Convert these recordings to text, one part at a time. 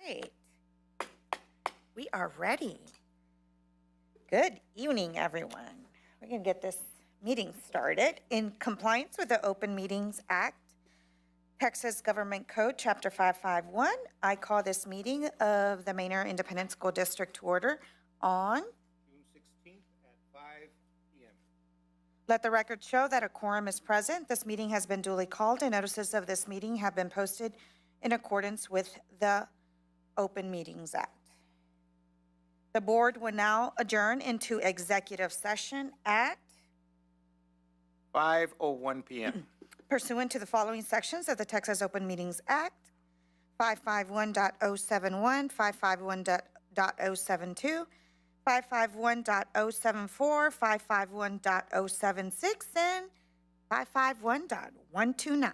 right. We are ready. Good evening, everyone. We're going to get this meeting started. In compliance with the Open Meetings Act, Texas Government Code, Chapter 551, I call this meeting of the Manor Independent School District to order on June 16th at 5 p.m. Let the record show that a quorum is present. This meeting has been duly called and notices of this meeting have been posted in accordance with the Open Meetings Act. The board will now adjourn into executive session at 5:01 p.m. pursuant to the following sections of the Texas Open Meetings Act: 551.071, 551.072, 551.074, 551.076, and 551.129.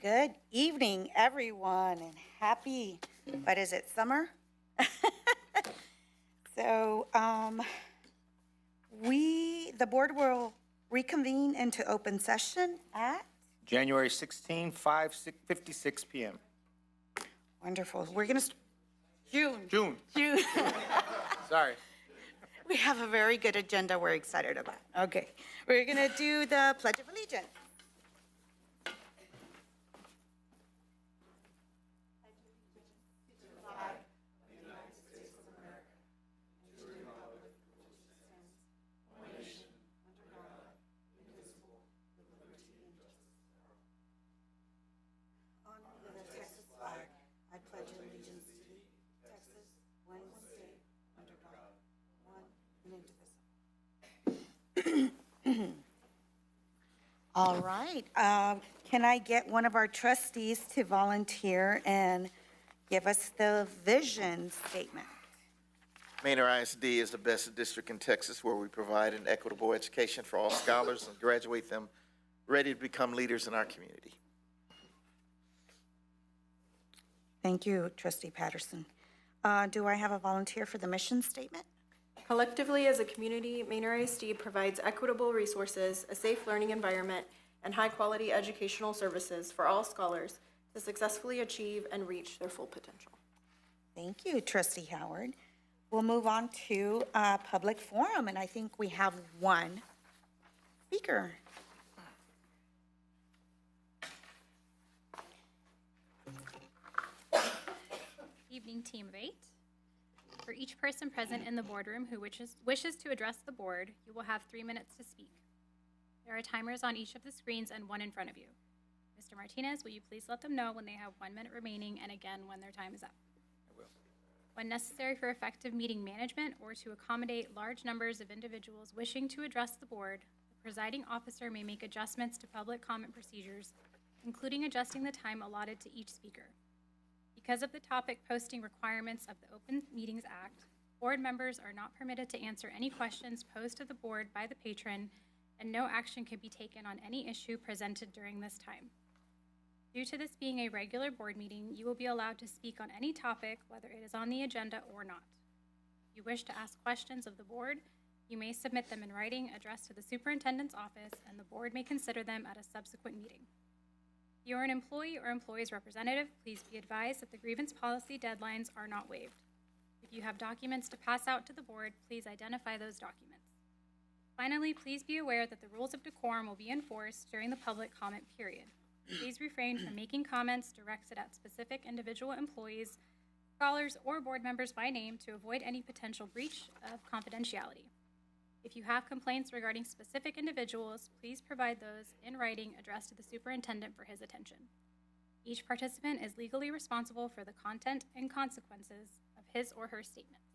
Good evening, everyone, and happy, what is it, summer? So, the board will reconvene into open session at, January 16, 5:56 PM. wonderful, we're gonna, June. June, June. sorry. We have a very good agenda we're excited about. Okay, we're gonna do the Pledge of Allegiance. I pledge allegiance to thee, Texas, one state, under God, one and indivisible. All right, can I get one of our trustees to volunteer and give us the vision statement? Manor ISD is the best district in Texas where we provide an equitable education for all scholars and graduate them ready to become leaders in our community. Thank you, Trustee Patterson. Do I have a volunteer for the mission statement? Collectively, as a community, Manor ISD provides equitable resources, a safe learning environment, and high-quality educational services for all scholars to successfully achieve and reach their full potential. Thank you, Trustee Howard. We'll move on to public forum, and I think we have one speaker. Evening, team of 8. For each person present in the boardroom who wishes to address the board, you will have 3 minutes to speak. There are timers on each of the screens and one in front of you. Mr. Martinez, will you please let them know when they have 1 minute remaining and again when their time is up? I will. When necessary for effective meeting management or to accommodate large numbers of individuals wishing to address the board, the presiding officer may make adjustments to public comment procedures, including adjusting the time allotted to each speaker. Because of the topic posting requirements of the Open Meetings Act, board members are not permitted to answer any questions posed to the board by the patron, and no action can be taken on any issue presented during this time. Due to this being a regular board meeting, you will be allowed to speak on any topic, whether it is on the agenda or not. If you wish to ask questions of the board, you may submit them in writing addressed to the superintendent's office, and the board may consider them at a subsequent meeting. If you are an employee or employee's representative, please be advised that the grievance policy deadlines are not waived. If you have documents to pass out to the board, please identify those documents. Finally, please be aware that the rules of decorum will be enforced during the public comment period. Please refrain from making comments directed at specific individual employees, scholars, or board members by name to avoid any potential breach of confidentiality. If you have complaints regarding specific individuals, please provide those in writing addressed to the superintendent for his attention. Each participant is legally responsible for the content and consequences of his or her statements.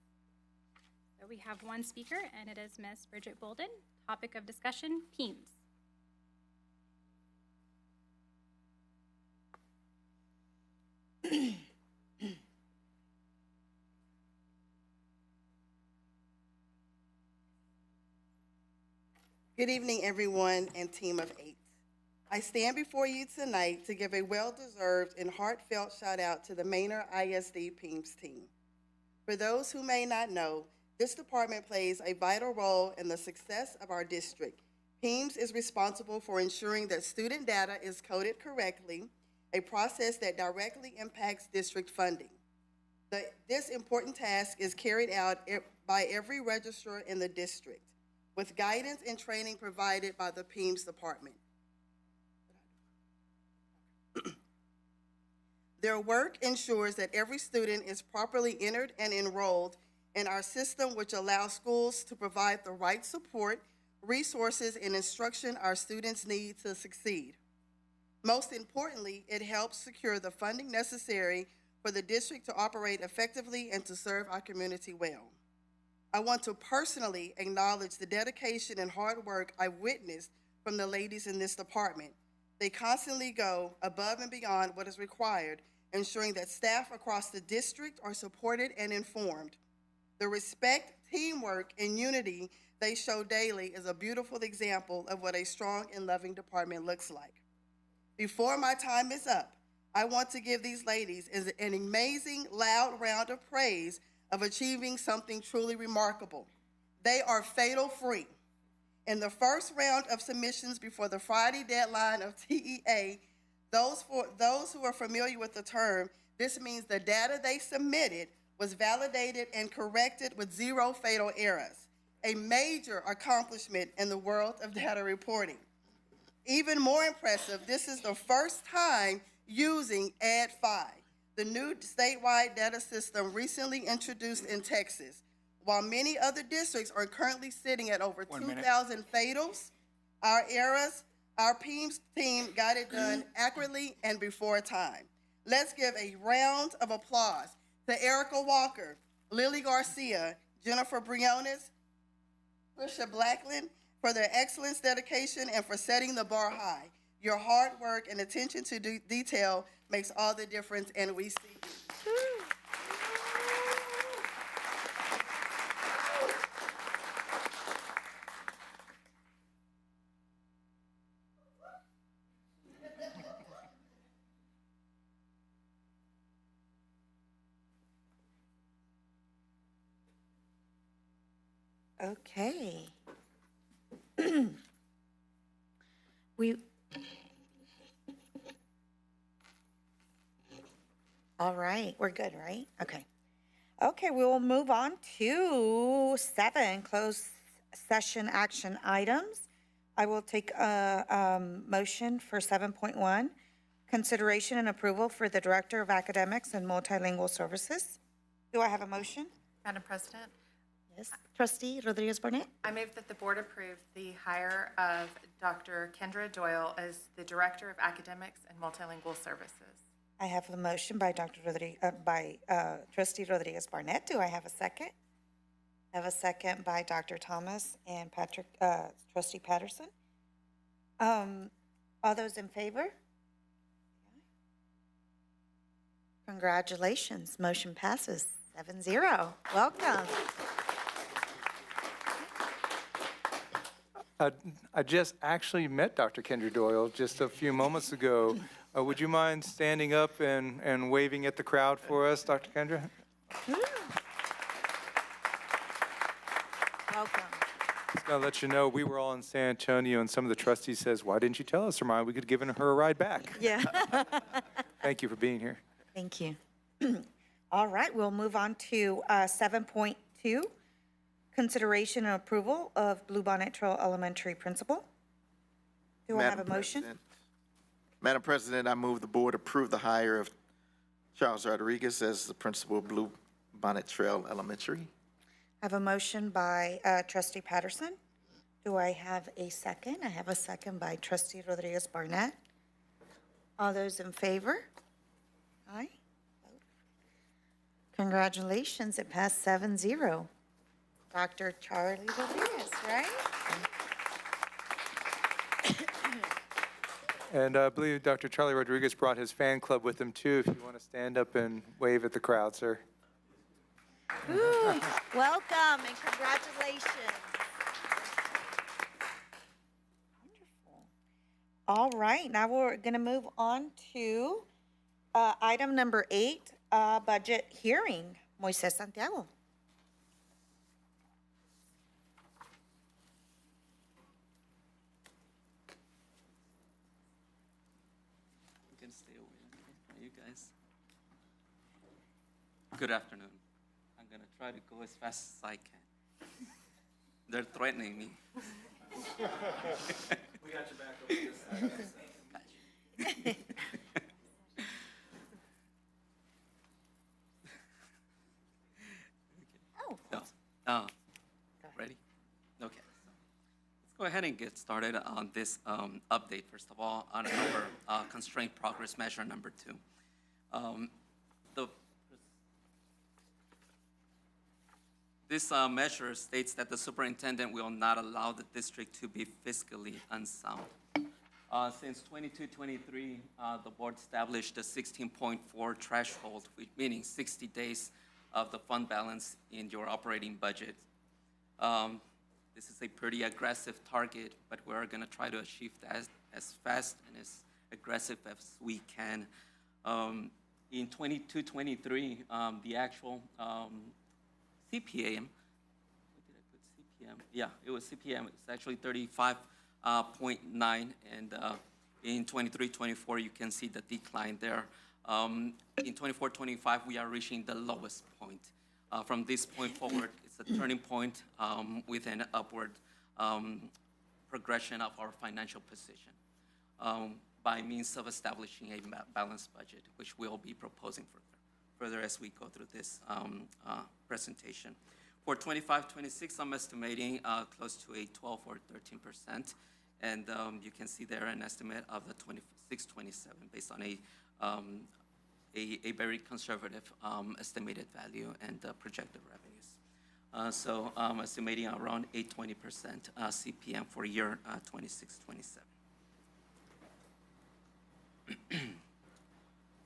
So we have one speaker, and it is Ms. Bridget Bolden. Topic of discussion, PEEMS. Good evening, everyone, and team of 8. I stand before you tonight to give a well-deserved and heartfelt shout-out to the Manor ISD PEEMS team. For those who may not know, this department plays a vital role in the success of our district. PEEMS is responsible for ensuring that student data is coded correctly, a process that directly impacts district funding. This important task is carried out by every registrar in the district, with guidance and training provided by the PEEMS department. Their work ensures that every student is properly entered and enrolled in our system, which allows schools to provide the right support, resources, and instruction our students need to succeed. Most importantly, it helps secure the funding necessary for the district to operate effectively and to serve our community well. I want to personally acknowledge the dedication and hard work I witnessed from the ladies in this department. They constantly go above and beyond what is required, ensuring that staff across the district are supported and informed. The respect, teamwork, and unity they show daily is a beautiful example of what a strong and loving department looks like. Before my time is up, I want to give these ladies an amazing, loud round of praise of achieving something truly remarkable. They are fatal-free. In the first round of submissions before the Friday deadline of TEA, those who are familiar with the term, this means the data they submitted was validated and corrected with 0 fatal errors, a major accomplishment in the world of data reporting. Even more impressive, this is the first time using AD5, the new statewide data system recently introduced in Texas. While many other districts are currently sitting at over 2,000 fatals, our PEMS team got it done accurately and before time. Let's give a round of applause to Erica Walker, Lily Garcia, Jennifer Briones, Trisha Blackland for their excellence, dedication, and for setting the bar high. Your hard work and attention to detail makes all the difference, and we see you. Okay. All right, we're good, right? Okay. Okay, we will move on to 7 closed session action items. I will take a motion for 7.1, consideration and approval for the Director of Academics and Multilingual Services. Do I have a motion? Madam President, Yes. Trustee Rodriguez Barnett? I move that the board approve the hire of Dr. Kendra Doyle as the Director of Academics and Multilingual Services. I have a motion by Trustee Rodriguez Barnett. Do I have a second? I have a second by Dr. Thomas and Trustee Patterson. All those in favor? Congratulations, motion passes 7-0. Welcome. I just actually met Dr. Kendra Doyle just a few moments ago. Would you mind standing up and waving at the crowd for us, Dr. Kendra? Welcome. Just gonna let you know, we were all in San Antonio, and some of the trustees says, "Why didn't you tell us, Hermione? We could have given her a ride back." Yeah. Thank you for being here. Thank you. All right, we'll move on to 7.2, consideration and approval of Bluebonnet Trail Elementary Principal. Do I have a motion? Madam President, I move the board approve the hire of Charles Rodriguez as the principal of Blue Bonnet Trail Elementary. I have a motion by Trustee Patterson. Do I have a second? I have a second by Trustee Rodriguez Barnett. All those in favor? Aye. Congratulations, it passed 7-0. Dr. Charlie Rodriguez, right? And I believe Dr. Charlie Rodriguez brought his fan club with him, too, if you want to stand up and wave at the crowd, sir. Ooh, welcome and congratulations. Wonderful. All right, now we're going to move on to item number 8, budget hearing. Moises Santiago. You can stay away, okay? You guys. Good afternoon. I'm gonna try to go as fast as I can. They're threatening me. We got your back over this side. Oh. Ready? Okay. Let's go ahead and get started on this update, first of all, on our constraint progress measure number 2. This measure states that the superintendent will not allow the district to be fiscally unsound. Since 22-23, the board established a 16.4 threshold, meaning 60 days of the fund balance in your operating budget. This is a pretty aggressive target, but we're going to try to achieve that as fast and as aggressive as we can. In 22-23, the actual CPM, what did I put CPM? Yeah, it was CPM. It's actually 35.9, and in 23-24, you can see the decline there. In 24-25, we are reaching the lowest point. From this point forward, it's a turning point with an upward progression of our financial position by means of establishing a balanced budget, which we'll be proposing further as we go through this presentation. For 25-26, I'm estimating close to a 12 or 13%, and you can see there an estimate of the 26-27 based on a very conservative estimated value and projected revenues. So I'm estimating around a 20% CPM for year 26-27.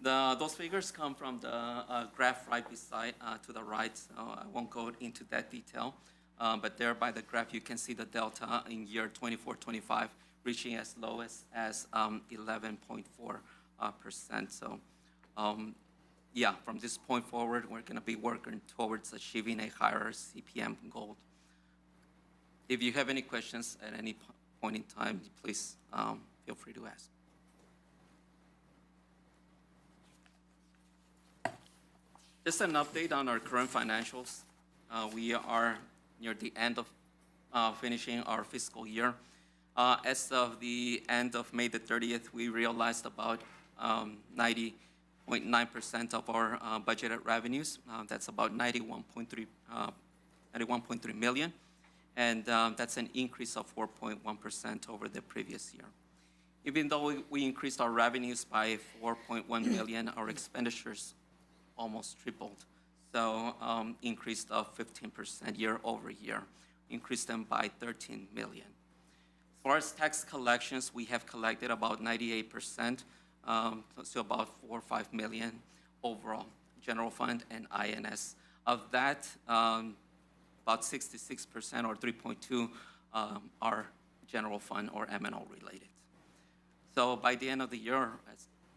Those figures come from the graph right beside to the right, so I won't go into that detail. But there by the graph, you can see the delta in year 24-25 reaching as low as 11.4%. So yeah, from this point forward, we're going to be working towards achieving a higher CPM goal. If you have any questions at any point in time, please feel free to ask. Just an update on our current financials. We are near the end of finishing our fiscal year. As of the end of May the 30th, we realized about 90.9% of our budgeted revenues. That's about 91.3 million, and that's an increase of 4.1% over the previous year. Even though we increased our revenues by 4.1 million, our expenditures almost tripled. So increased of 15% year over year, increased them by 13 million. As far as tax collections, we have collected about 98%, so about 4 or 5 million overall, general fund and INS. Of that, about 66% or 3.2 are general fund or M&O related. So by the end of the year,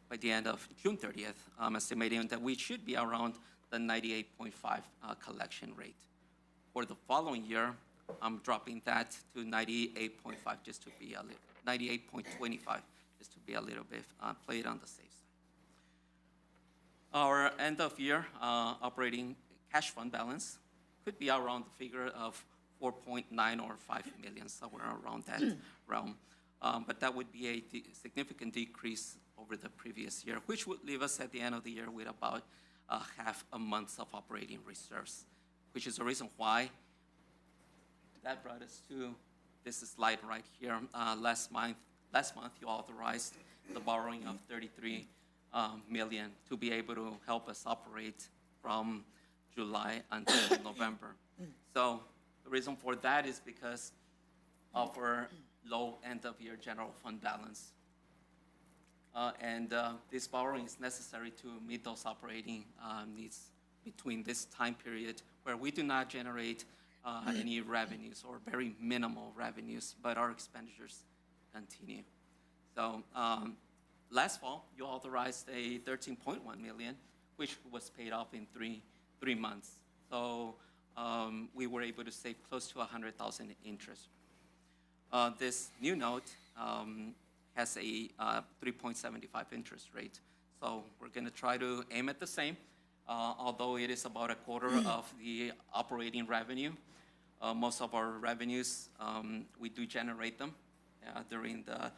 by the end of June 30th, I'm estimating that we should be around the 98.5 collection rate. For the following year, I'm dropping that to 98.5 just to be a little, 98.25 just to be a little bit played on the safe side. Our end of year operating cash fund balance could be around the figure of 4.9 or 5 million, somewhere around that realm. But that would be a significant decrease over the previous year, which would leave us at the end of the year with about half a month of operating reserves, which is the reason why that brought us to this slide right here. Last month you authorized the borrowing of 33 million to be able to help us operate from July until November. So the reason for that is because of our low end of year general fund balance. And this borrowing is necessary to meet those operating needs between this time period where we do not generate any revenues or very minimal revenues, but our expenditures continue. So last fall, you authorized a 13.1 million, which was paid off in three months. So we were able to save close to 100,000 in interest. This new note has a 3.75 interest rate. So we're going to try to aim at the same, although it is about a quarter of the operating revenue. Most of our revenues, we do generate them during the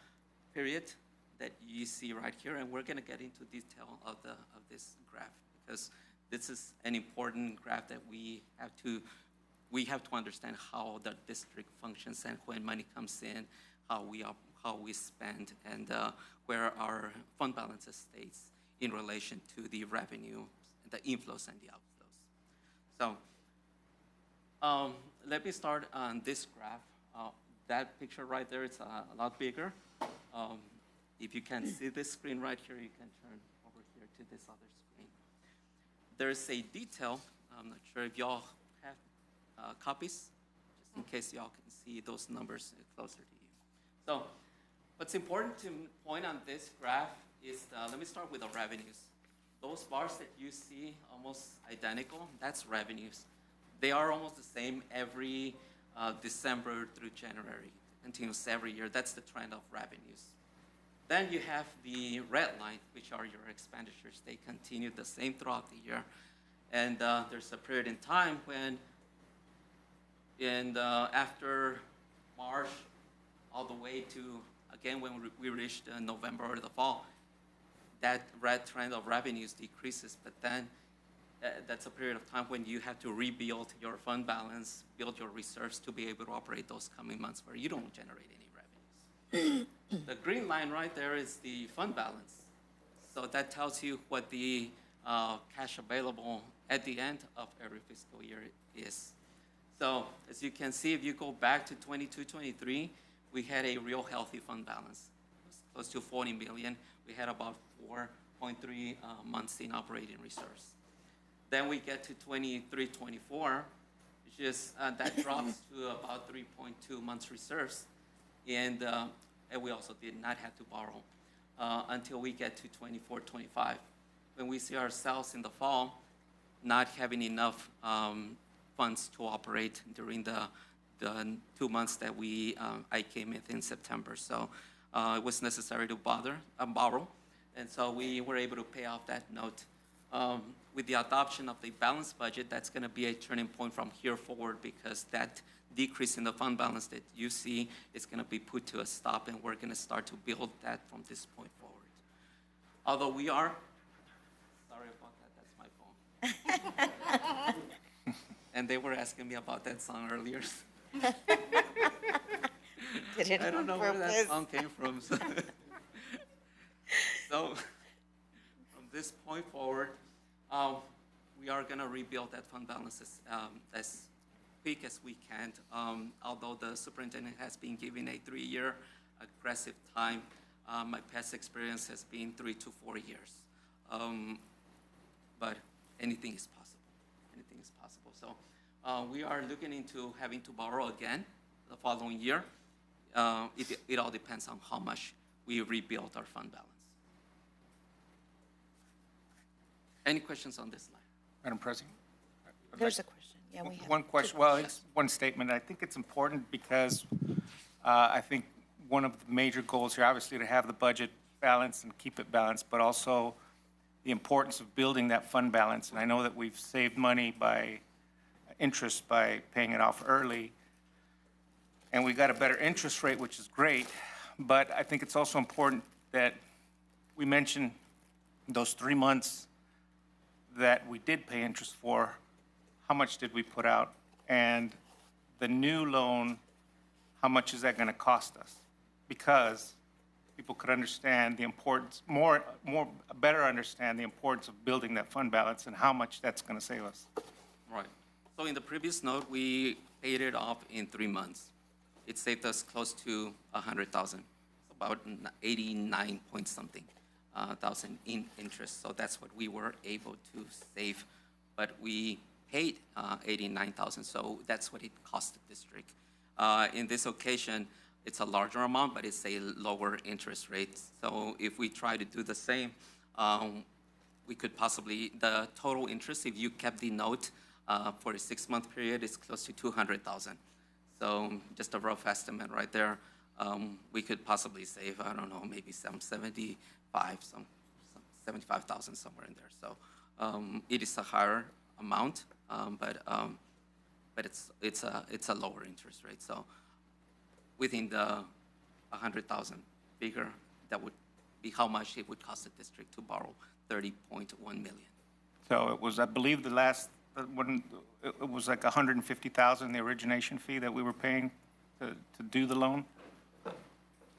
period that you see right here, and we're going to get into detail of this graph because this is an important graph that we have to understand how the district functions and when money comes in, how we spend, and where our fund balances stays in relation to the revenue, the inflows and the outflows. So let me start on this graph. That picture right there, it's a lot bigger. If you can see this screen right here, you can turn over here to this other screen. There's a detail. I'm not sure if y'all have copies, just in case y'all can see those numbers closer to you. So What's important to point on this graph is, let me start with the revenues. Those bars that you see almost identical, that's revenues. They are almost the same every December through January, continues every year. That's the trend of revenues. Then you have the red line, which are your expenditures. They continue the same throughout the year. And there's a period in time when, after March, all the way to, again, when we reached November or the fall, that red trend of revenues decreases. But then that's a period of time when you have to rebuild your fund balance, build your reserves to be able to operate those coming months where you don't generate any revenues. The green line right there is the fund balance. So that tells you what the cash available at the end of every fiscal year is. So as you can see, if you go back to 22-23, we had a real healthy fund balance. It was close to 40 million. We had about 4.3 months in operating reserves. Then we get to 23-24, which is, that drops to about 3.2 months reserves. And we also did not have to borrow until we get to 24-25. When we see ourselves in the fall not having enough funds to operate during the 2 months that I came in September. So it was necessary to borrow. And so we were able to pay off that note. With the adoption of the balanced budget, that's going to be a turning point from here forward, because that decrease in the fund balance that you see is going to be put to a stop, and we're going to start to build that from this point forward. Although we are, sorry about that, that's my phone. And they were asking me about that song earlier. I don't know where that song came from. So from this point forward, we are going to rebuild that fund balance as quick as we can. Although the superintendent has been given a 3-year aggressive time, my past experience has been 3 to 4 years. But anything is possible. Anything is possible. So we are looking into having to borrow again the following year. It all depends on how much we rebuild our fund balance. Any questions on this slide? Madam President? There's a question. Yeah, we have One question, well, it's one statement. I think it's important because I think one of the major goals here, obviously, to have the budget balanced and keep it balanced, but also the importance of building that fund balance. And I know that we've saved money by interest by paying it off early, and we got a better interest rate, which is great. But I think it's also important that we mention those 3 months that we did pay interest for, how much did we put out? And the new loan, how much is that going to cost us? Because people could understand the importance, better understand the importance of building that fund balance and how much that's going to save us. Right. So in the previous note, we paid it off in 3 months. It saved us close to $100,000, about 89 point something thousand in interest. So that's what we were able to save. But we paid 89,000, so that's what it cost the district. In this occasion, it's a larger amount, but it's a lower interest rate. So if we try to do the same, we could possibly, the total interest, if you kept the note for a 6-month period, is close to 200,000. So just a rough estimate right there. We could possibly save, I don't know, maybe some 75,000 somewhere in there. So it is a higher amount, but it's a lower interest rate. So within the 100,000 figure, that would be how much it would cost the district to borrow 30.1 million. So it was, I believe, the last one, it was like 150,000, the origination fee that we were paying to do the loan?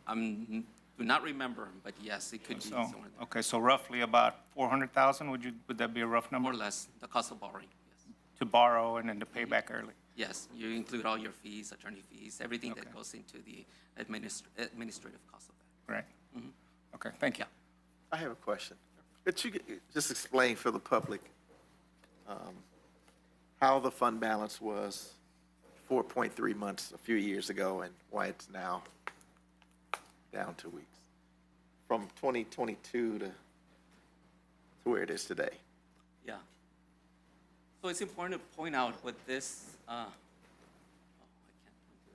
Do not remember, but yes, it could be somewhere there. Okay, so roughly about 400,000, would that be a rough number? More or less, the cost of borrowing, yes. To borrow and then to pay back early? Yes, you include all your fees, attorney fees, everything that Okay. goes into the administrative cost of that. Right. Okay, thank you. I have a question. Could you just explain for the public how the fund balance was 4.3 months a few years ago and why it's now down 2 weeks from 2022 to where it is today. Yeah. So it's important to point out with this, I can't do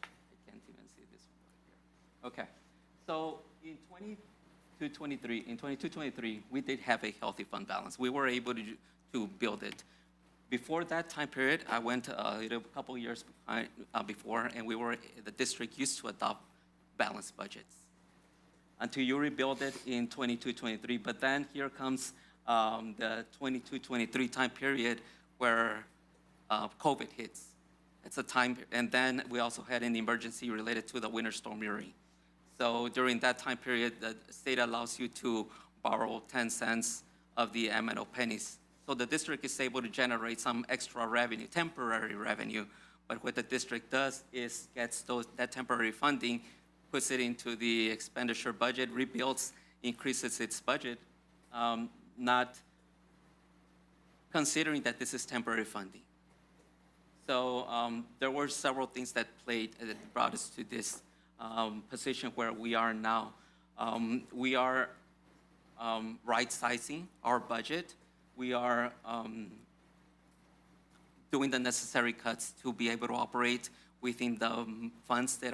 that. I can't even see this one right here. Okay. So in 22-23, we did have a healthy fund balance. We were able to build it. Before that time period, I went a couple years before, and the district used to adopt balanced budgets until you rebuild it in 22-23. But then here comes the 22-23 time period where COVID hits. It's a time, and then we also had an emergency related to the Winter Storm Uri. So during that time period, the state allows you to borrow 10 cents of the M&O pennies. So the district is able to generate some extra revenue, temporary revenue. But what the district does is gets that temporary funding, puts it into the expenditure budget, rebuilds, increases its budget, not considering that this is temporary funding. So there were several things that brought us to this position where we are now. We are right-sizing our budget. We are doing the necessary cuts to be able to operate within the funds that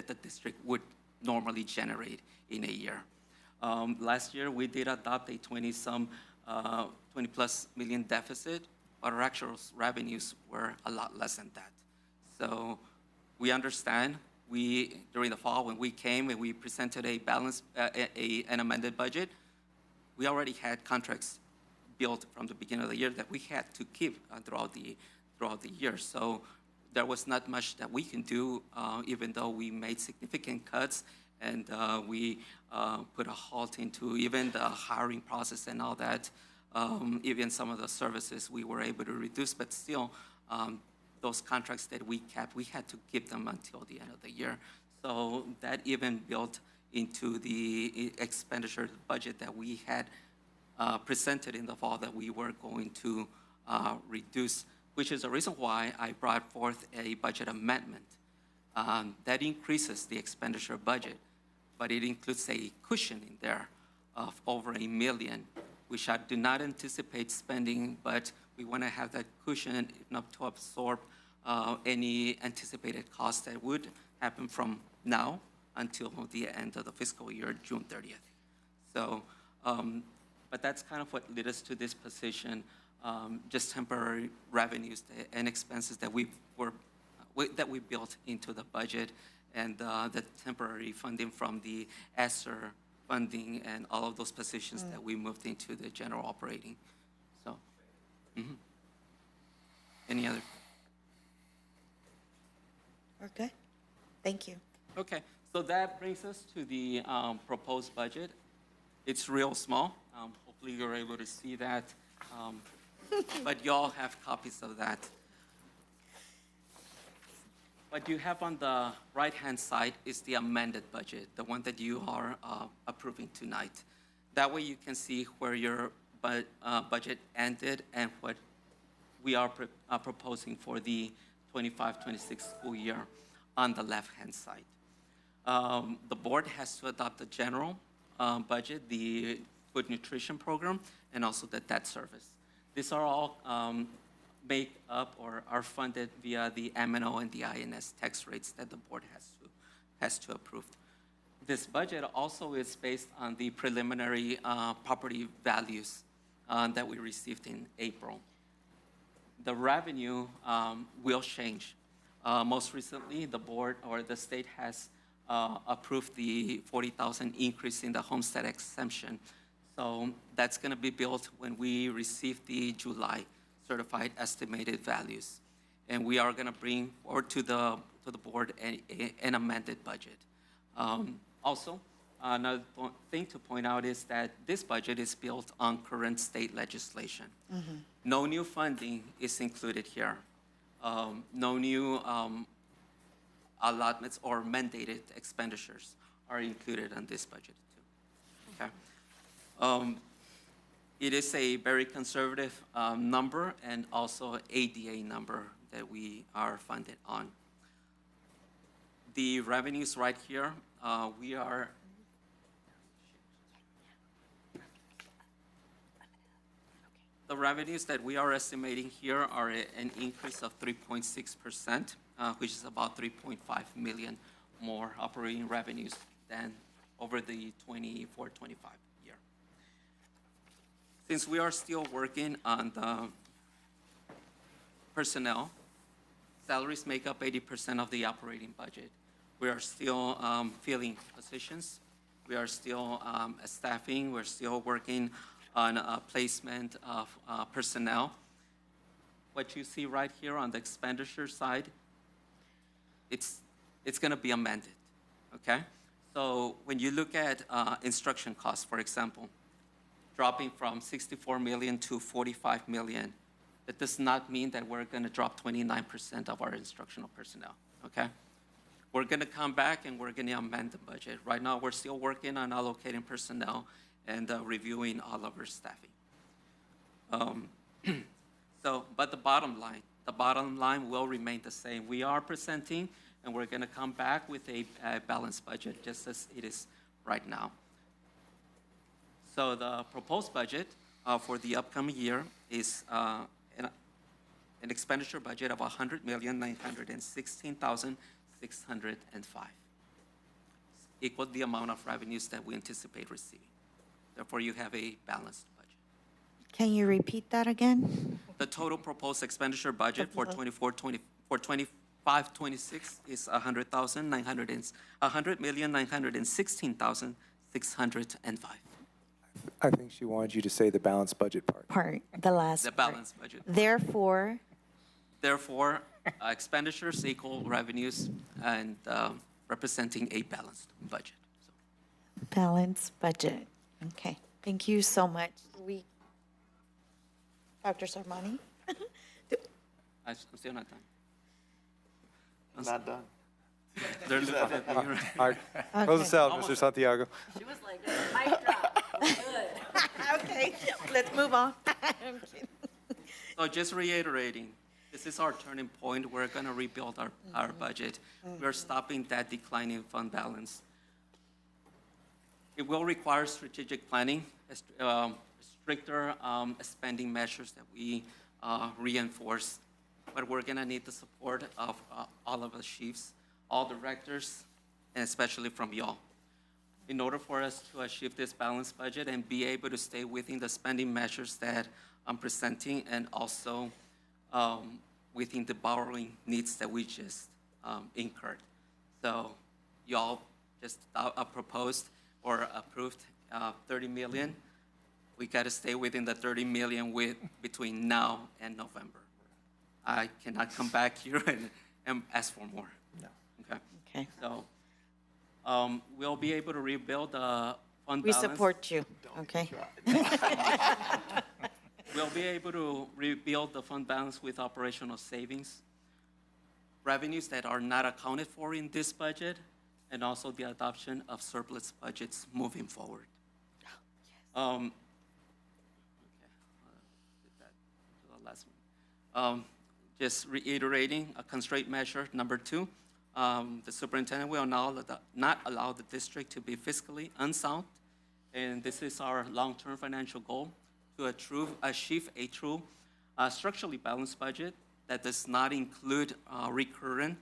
the district would normally generate in a year. Last year, we did adopt a 20+ million deficit, but our actual revenues were a lot less than that. So we understand. During the fall, when we came and we presented an amended budget, we already had contracts built from the beginning of the year that we had to keep throughout the year. So there was not much that we can do, even though we made significant cuts and we put a halt into even the hiring process and all that. Even some of the services we were able to reduce, but still, those contracts that we kept, we had to keep them until the end of the year. So that even built into the expenditure budget that we had presented in the fall that we were going to reduce, which is the reason why I brought forth a budget amendment. That increases the expenditure budget, but it includes a cushion in there of over $1 million, which I do not anticipate spending, but we want to have that cushion enough to absorb any anticipated costs that would happen from now until the end of the fiscal year, June 30th. So, but that's kind of what led us to this position, just temporary revenues and expenses that we built into the budget, and the temporary funding from the ESSER funding and all of those positions that we moved into the general operating. So, any other? We're good. Thank you. Okay, so that brings us to the proposed budget. It's real small. Hopefully you're able to see that, but you all have copies of that. What you have on the right-hand side is the amended budget, the one that you are approving tonight. That way you can see where your budget ended and what we are proposing for the 25-26 school year on the left-hand side. The board has to adopt the general budget, the food nutrition program, and also the debt service. These are all made up or are funded via the M&O and the INS tax rates that the board has to approve. This budget also is based on the preliminary property values that we received in April. The revenue will change. Most recently, the board or the state has approved the $40,000 increase in the homestead exemption. So that's going to be built when we receive the July certified estimated values. And we are going to bring forward to the board an amended budget. Also, another thing to point out is that this budget is built on current state legislation. No new funding is included here. No new allotments or mandated expenditures are included in this budget too. Okay. It is a very conservative number and also ADA number that we are funded on. the revenues right here, the revenues that we are estimating here are an increase of 3.6%, which is about 3.5 million more operating revenues than over the 24-25 year. Since we are still working on the personnel, salaries make up 80% of the operating budget. We are still filling positions. We are still staffing. We're still working on placement of personnel. What you see right here on the expenditure side, it's going to be amended, okay? So when you look at instruction costs, for example, dropping from 64 million to 45 million, that does not mean that we're going to drop 29% of our instructional personnel, okay? We're going to come back and we're going to amend the budget. Right now, we're still working on allocating personnel and reviewing all of our staffing. But the bottom line will remain the same. We are presenting, and we're going to come back with a balanced budget, just as it is right now. So the proposed budget for the upcoming year is an expenditure budget of $100,916,605, equal the amount of revenues that we anticipate receiving. Therefore, you have a balanced budget. Can you repeat that again? The total proposed expenditure budget for 25-26 is $100,916,605. I think she wanted you to say the balanced budget part. The last The part. balanced budget. Therefore, Expenditures equal revenues and representing a balanced budget. balanced budget. Okay, thank you so much. Dr. Sarmani? I'm still not done. I'm not done. They're looking at me. All right, close us out, Mr. Santiago. She was like, mic drop, good. Okay, let's move on. I'm kidding. So just reiterating, this is our turning point. We're going to rebuild our budget. We're stopping that decline in fund balance. It will require strategic planning, stricter spending measures that we reinforce, but we're going to need the support of all of the chiefs, all directors, and especially from y'all. In order for us to achieve this balanced budget and be able to stay within the spending measures that I'm presenting and also within the borrowing needs that we just incurred. So y'all just proposed or approved 30 million. We got to stay within the 30 million between now and November. I cannot come back here and ask for more. No. Okay, So we'll be able to rebuild the fund we balance. support you, okay? We'll be able to rebuild the fund balance with operational savings, revenues that are not accounted for in this budget, and also the adoption of surplus budgets moving forward. Okay, did that to the last one. Just reiterating, a constraint measure number 2, the superintendent will not allow the district to be fiscally unsound, and this is our long-term financial goal, to achieve a true structurally balanced budget that does not include recurrent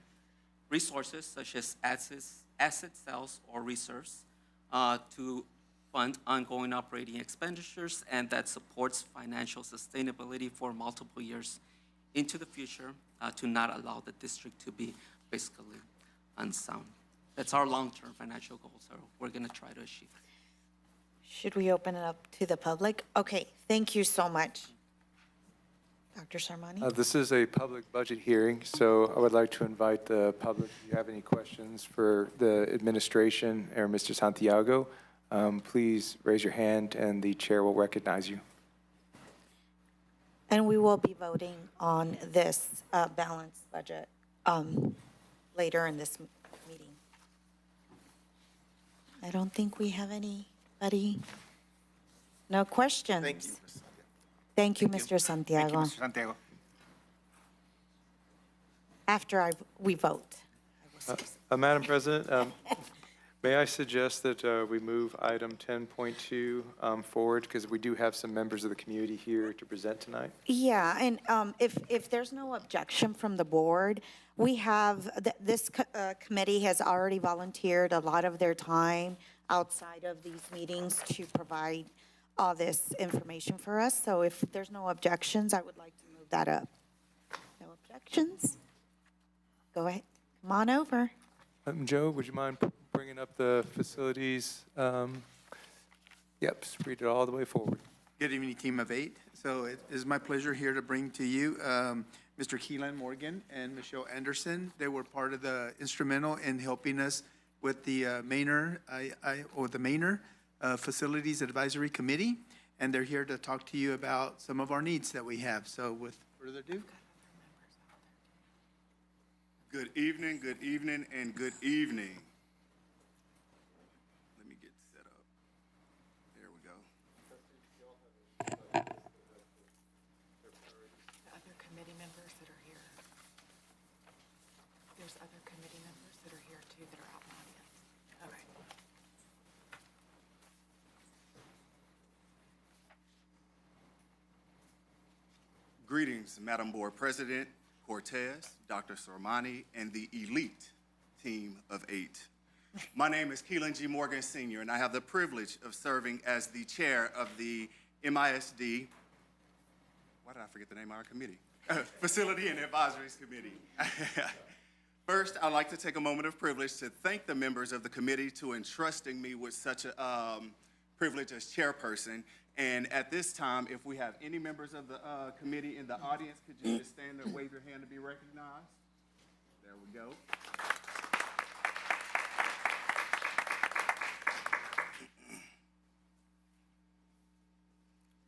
resources such as asset sales or reserves to fund ongoing operating expenditures, and that supports financial sustainability for multiple years into the future to not allow the district to be fiscally unsound. That's our long-term financial goal, so we're going to try to achieve it. Should we open it up to the public? Okay, thank you so much. Dr. Sarmani? This is a public budget hearing, so I would like to invite the public, if you have any questions for the administration or Mr. Santiago, please raise your hand and the chair will recognize you. And we will be voting on this balanced budget later in this meeting. I don't think we have anybody. No questions? Thank you, Ms. Santiago. Thank you, Mr. Santiago. Thank you, Mr. Santiago. After we vote, I Madam President, may I suggest that we move item 10.2 forward, because we do have some members of the community here to present tonight? Yeah, and if there's no objection from the board, we have, this committee has already volunteered a lot of their time outside of these meetings to provide all this information for us. So if there's no objections, I would like to move that up. No objections? Go ahead, come on over. Joe, would you mind bringing up the facilities? Yep, just read it all the way forward. Good evening, team of 8. So it is my pleasure here to bring to you Mr. Keelan Morgan and Michelle Anderson. They were part of the instrumental in helping us with the Manor Facilities Advisory Committee, and they're here to talk to you about some of our needs that we have. So with further ado. Good evening, and good evening. Let me get set up. There we go. Other committee members that are here. There's other committee members that are here too that are out in the audience. Okay. Greetings, Madam Board President Cortez, Dr. Sormani, and the elite team of 8. My name is Keelan G. Morgan Sr., and I have the privilege of serving as the chair of the MISD, why did I forget the name of our committee? Facility and Advisories Committee. First, I'd like to take a moment of privilege to thank the members of the committee to entrusting me with such a privilege as chairperson. And at this time, if we have any members of the committee in the audience, could you just stand there and wave your hand to be recognized? There we go.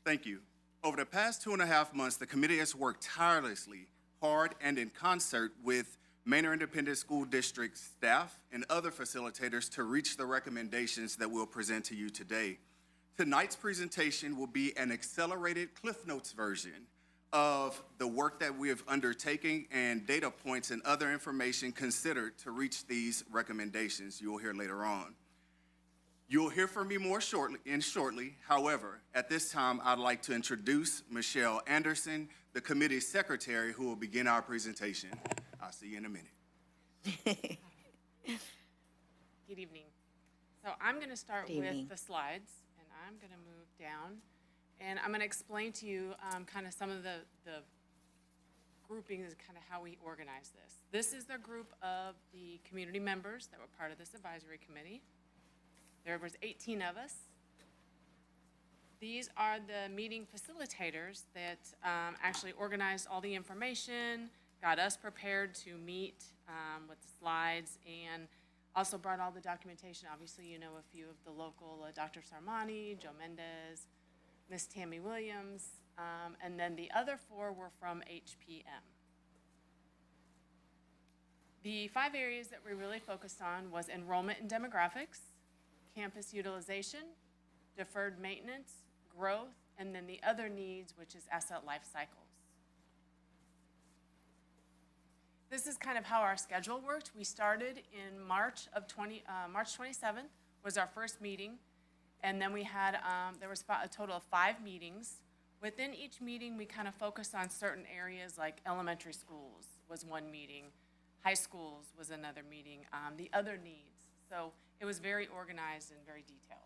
Thank you. Over the past 2.5 months, the committee has worked tirelessly, hard, and in concert with Manor Independent School District staff and other facilitators to reach the recommendations that we'll present to you today. Tonight's presentation will be an accelerated Cliff Notes version of the work that we have undertaken and data points and other information considered to reach these recommendations you will hear later on. You'll hear from me more shortly. However, at this time, I'd like to introduce Michelle Anderson, the committee secretary, who will begin our presentation. I'll see you in a minute. Good evening. So I'm going to start Good evening. with the slides, and I'm going to move down, and I'm going to explain to you kind of some of the groupings, kind of how we organize this. This is the group of the community members that were part of this advisory committee. There was 18 of us. These are the meeting facilitators that actually organized all the information, got us prepared to meet with the slides, and also brought all the documentation. Obviously, you know a few of the local, Dr. Sarmani, Joe Mendez, Miss Tammy Williams, and then the other 4 were from HPM. The 5 areas that we really focused on was enrollment and demographics, campus utilization, deferred maintenance, growth, and then the other needs, which is asset life cycles. This is kind of how our schedule worked. We started in March 27th was our first meeting, and then we had, there was a total of 5 meetings. Within each meeting, we kind of focused on certain areas, like elementary schools was one meeting, high schools was another meeting, the other needs. So it was very organized and very detailed.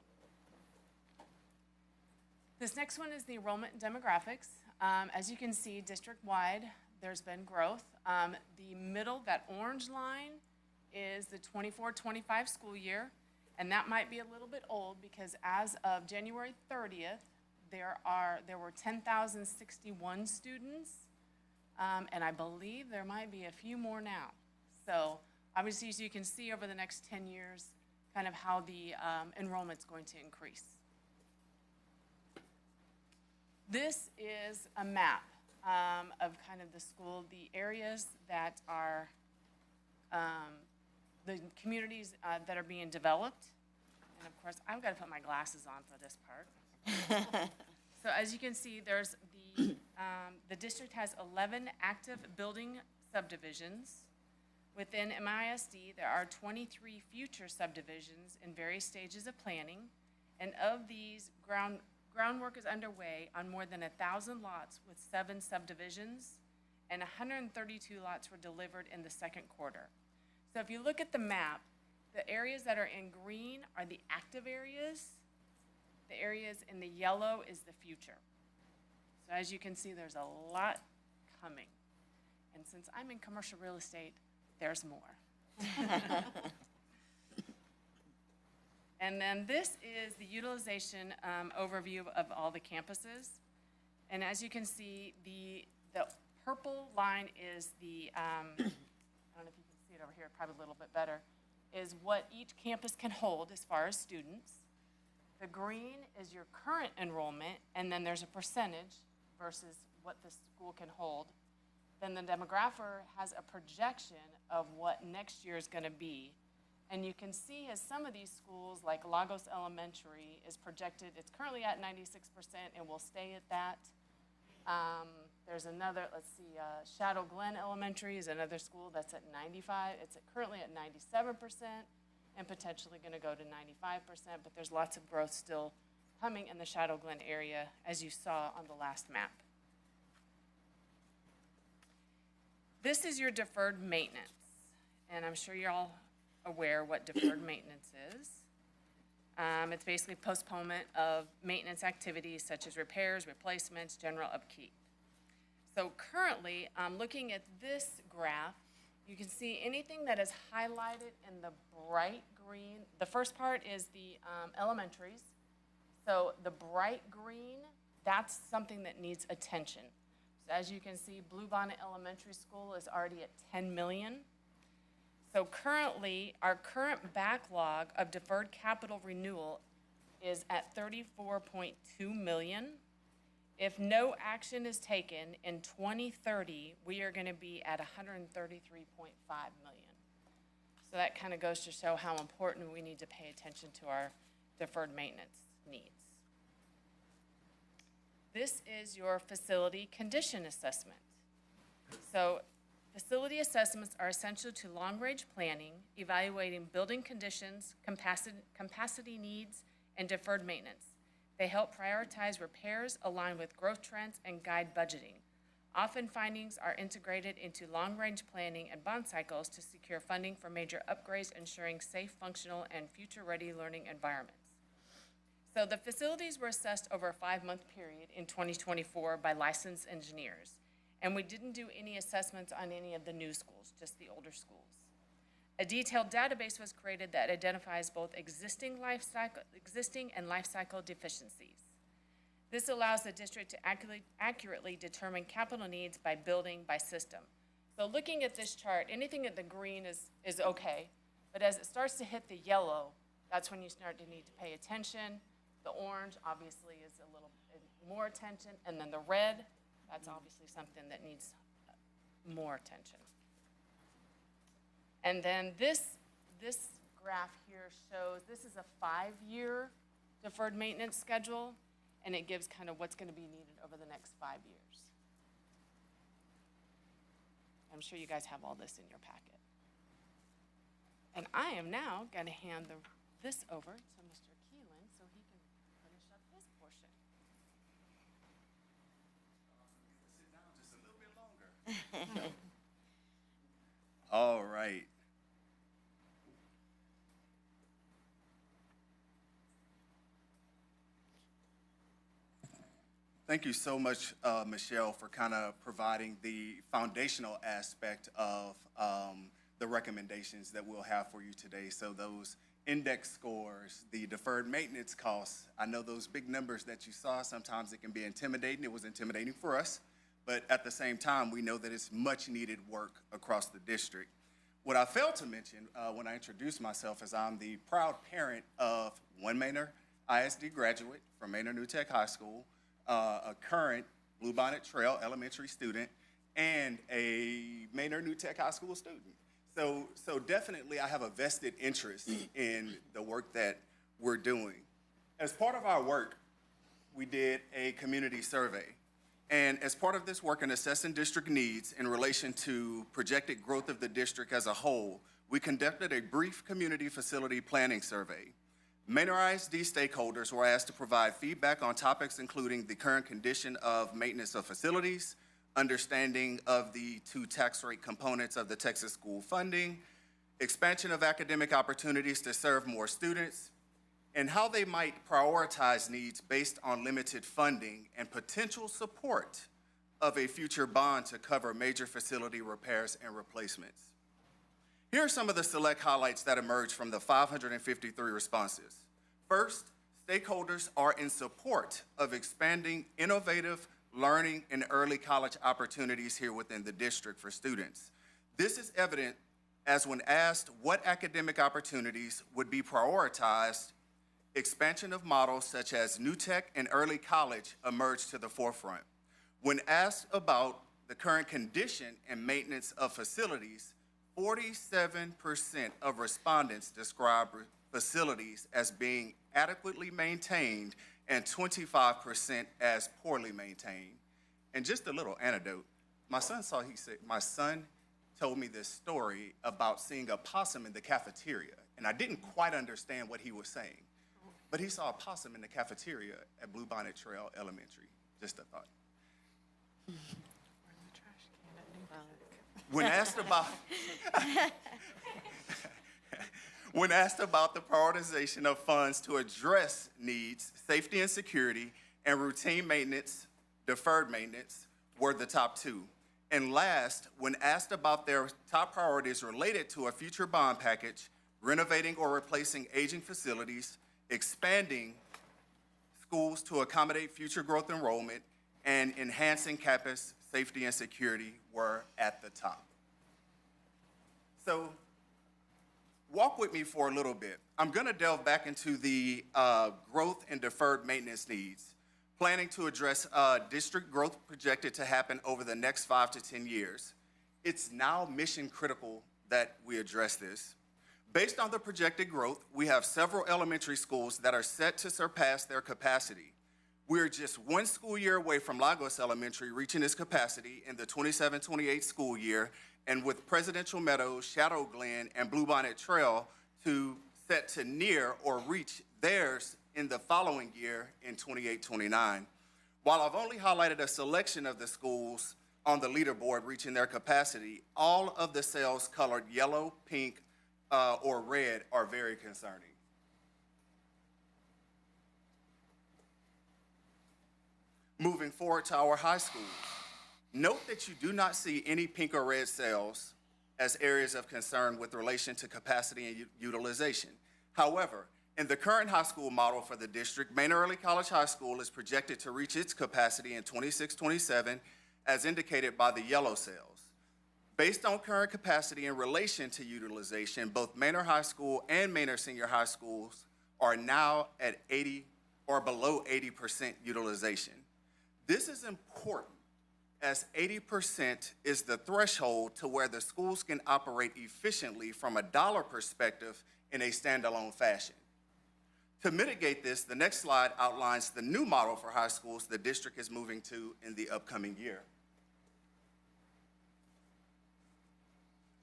This next one is the enrollment and demographics. As you can see, district-wide, there's been growth. The middle, that orange line, is the 24-25 school year, and that might be a little bit old because as of January 30th, there were 10,061 students, and I believe there might be a few more now. So obviously, as you can see over the next 10 years, kind of how the enrollment's going to increase. This is a map of kind of the school, the areas that are, the communities that are being developed. And of course, I've got to put my glasses on for this part. So as you can see, there's the district has 11 active building subdivisions. Within MISD, there are 23 future subdivisions in various stages of planning, and of these, groundwork is underway on more than 1,000 lots with 7 subdivisions, and 132 lots were delivered in the second quarter. So if you look at the map, the areas that are in green are the active areas. The areas in the yellow is the future. So as you can see, there's a lot coming. And since I'm in commercial real estate, there's more. And then this is the utilization overview of all the campuses. And as you can see, the purple line is the, I don't know if you can see it over here, probably a little bit better, is what each campus can hold as far as students. The green is your current enrollment, and then there's a percentage versus what the school can hold. Then the demographer has a projection of what next year is going to be. And you can see as some of these schools, like Lagos Elementary, is projected, it's currently at 96% and will stay at that. There's another, let's see, Shadow Glen Elementary is another school that's at 95. It's currently at 97% and potentially going to go to 95%, but there's lots of growth still coming in the Shadow Glen area, as you saw on the last map. This is your deferred maintenance, and I'm sure you're all aware what deferred maintenance is. It's basically postponement of maintenance activities such as repairs, replacements, general upkeep. So currently, looking at this graph, you can see anything that is highlighted in the bright green. The first part is the elementaries. So the bright green, that's something that needs attention. So as you can see, Bluebonnet Elementary School is already at 10 million. So currently, our current backlog of deferred capital renewal is at 34.2 million. If no action is taken in 2030, we are going to be at 133.5 million. So that kind of goes to show how important we need to pay attention to our deferred maintenance needs. This is your facility condition assessment. So facility assessments are essential to long-range planning, evaluating building conditions, capacity needs, and deferred maintenance. They help prioritize repairs, align with growth trends, and guide budgeting. Often findings are integrated into long-range planning and bond cycles to secure funding for major upgrades, ensuring safe, functional, and future-ready learning environments. So the facilities were assessed over a 5-month period in 2024 by licensed engineers. And we didn't do any assessments on any of the new schools, just the older schools. A detailed database was created that identifies both existing and life cycle deficiencies. This allows the district to accurately determine capital needs by building by system. So looking at this chart, anything at the green is okay, but as it starts to hit the yellow, that's when you start to need to pay attention. The orange obviously is a little more attention, and then the red, that's obviously something that needs more attention. And then this graph here shows, this is a 5-year deferred maintenance schedule, and it gives kind of what's going to be needed over the next 5 years. I'm sure you guys have all this in your packet. And I am now going to hand this over to Mr. Keelan so he can finish up his portion. Sit down just a little bit longer. All right. Thank you so much, Michelle, for kind of providing the foundational aspect of the recommendations that we'll have for you today. So those index scores, the deferred maintenance costs, I know those big numbers that you saw, sometimes it can be intimidating. It was intimidating for us. But at the same time, we know that it's much needed work across the district. What I failed to mention when I introduced myself is I'm the proud parent of one Manor ISD graduate from Manor New Tech High School, a current Bluebonnet Trail elementary student, and a Manor New Tech High School student. So definitely I have a vested interest in the work that we're doing. As part of our work, we did a community survey. And as part of this work in assessing district needs in relation to projected growth of the district as a whole, we conducted a brief community facility planning survey. Manor ISD stakeholders were asked to provide feedback on topics including the current condition of maintenance of facilities, understanding of the two tax rate components of the Texas school funding, expansion of academic opportunities to serve more students, and how they might prioritize needs based on limited funding and potential support of a future bond to cover major facility repairs and replacements. Here are some of the select highlights that emerged from the 553 responses. First, stakeholders are in support of expanding innovative learning and early college opportunities here within the district for students. This is evident as when asked what academic opportunities would be prioritized, expansion of models such as new tech and early college emerged to the forefront. When asked about the current condition and maintenance of facilities, 47% of respondents describe facilities as being adequately maintained and 25% as poorly maintained. And just a little anecdote, my son told me this story about seeing a possum in the cafeteria, and I didn't quite understand what he was saying, but he saw a possum in the cafeteria at Bluebonnet Trail Elementary. Just a thought. When asked about the prioritization of funds to address needs, safety and security, and routine maintenance, deferred maintenance were the top two. And last, when asked about their top priorities related to a future bond package, renovating or replacing aging facilities, expanding schools to accommodate future growth enrollment, and enhancing campus safety and security were at the top. So walk with me for a little bit. I'm gonna delve back into the growth and deferred maintenance needs, planning to address district growth projected to happen over the next 5 to 10 years. It's now mission critical that we address this. Based on the projected growth, we have several elementary schools that are set to surpass their capacity. We're just one school year away from Lagos Elementary reaching its capacity in the 27-28 school year, and with Presidential Meadows, Shadow Glen, and Bluebonnet Trail set to near or reach theirs in the following year in 28-29. While I've only highlighted a selection of the schools on the leaderboard reaching their capacity, all of the cells colored yellow, pink, or red are very concerning. Moving forward to our high schools, note that you do not see any pink or red cells as areas of concern with relation to capacity and utilization. However, in the current high school model for the district, Manor Early College High School is projected to reach its capacity in 26-27 as indicated by the yellow cells. Based on current capacity in relation to utilization, both Manor High School and Manor Senior High Schools are now at 80 or below 80% utilization. This is important as 80% is the threshold to where the schools can operate efficiently from a dollar perspective in a standalone fashion. To mitigate this, the next slide outlines the new model for high schools the district is moving to in the upcoming year.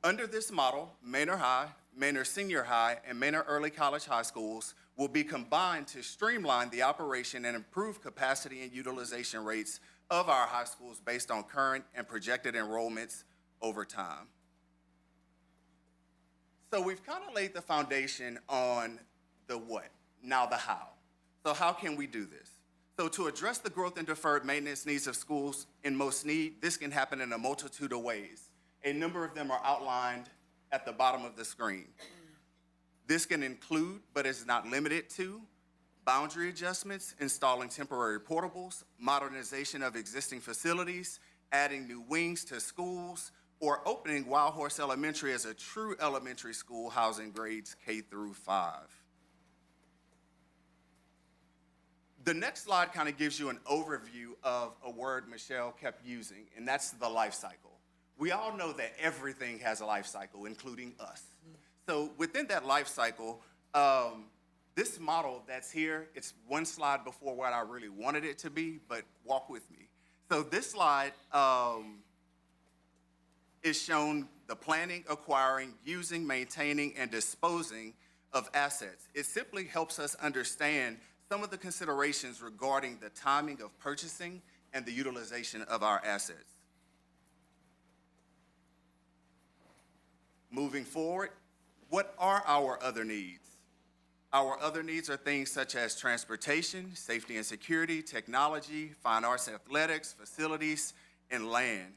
Under this model, Manor High, Manor Senior High, and Manor Early College High Schools will be combined to streamline the operation and improve capacity and utilization rates of our high schools based on current and projected enrollments over time. So we've kind of laid the foundation on the what, now the how. So how can we do this? So to address the growth and deferred maintenance needs of schools in most need, this can happen in a multitude of ways. A number of them are outlined at the bottom of the screen. This can include, but is not limited to, boundary adjustments, installing temporary portables, modernization of existing facilities, adding new wings to schools, or opening Wild Horse Elementary as a true elementary school housing grades K through 5. The next slide kind of gives you an overview of a word Michelle kept using, and that's the life cycle. We all know that everything has a life cycle, including us. So within that life cycle, this model that's here, it's one slide before what I really wanted it to be, but walk with me. So this slide is shown the planning, acquiring, using, maintaining, and disposing of assets. It simply helps us understand some of the considerations regarding the timing of purchasing and the utilization of our assets. Moving forward, what are our other needs? Our other needs are things such as transportation, safety and security, technology, fine arts and athletics, facilities, and land.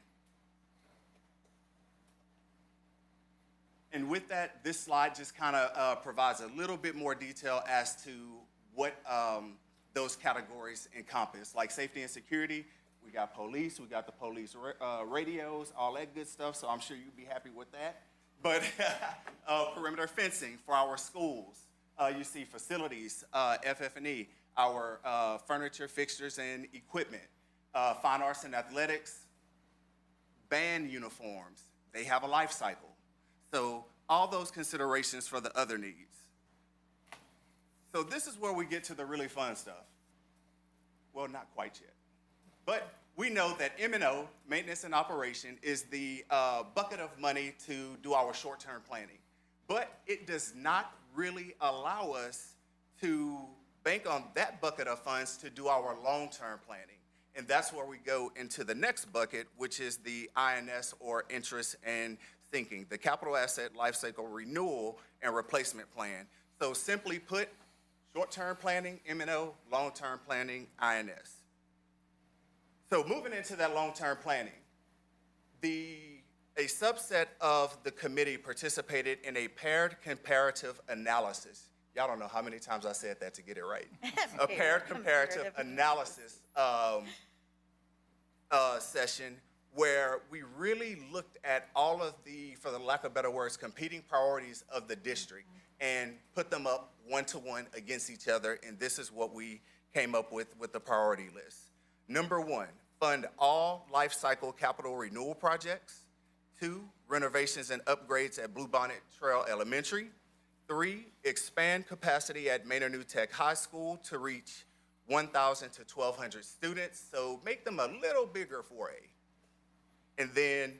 And with that, this slide just kind of provides a little bit more detail as to what those categories encompass. Like safety and security, we got police, we got the police radios, all that good stuff, so I'm sure you'd be happy with that. But perimeter fencing for our schools. You see facilities, FF&E, our furniture, fixtures, and equipment. Fine arts and athletics, band uniforms. They have a life cycle. So all those considerations for the other needs. So this is where we get to the really fun stuff. Well, not quite yet. But we know that M&O, maintenance and operation, is the bucket of money to do our short-term planning. But it does not really allow us to bank on that bucket of funds to do our long-term planning. And that's where we go into the next bucket, which is the INS, or interest and sinking, the capital asset lifecycle renewal and replacement plan. So simply put, short-term planning, M&O, long-term planning, INS. So moving into that long-term planning, a subset of the committee participated in a paired comparative analysis. Y'all don't know how many times I said that to get it right. A paired comparative analysis session where we really looked at all of the, for the lack of better words, competing priorities of the district and put them up one-to-one against each other, and this is what we came up with the priority list. Number one, fund all life cycle capital renewal projects. 2, renovations and upgrades at Bluebonnet Trail Elementary. 3, expand capacity at Manor New Tech High School to reach 1,000 to 1,200 students, so make them a little bigger for A. And then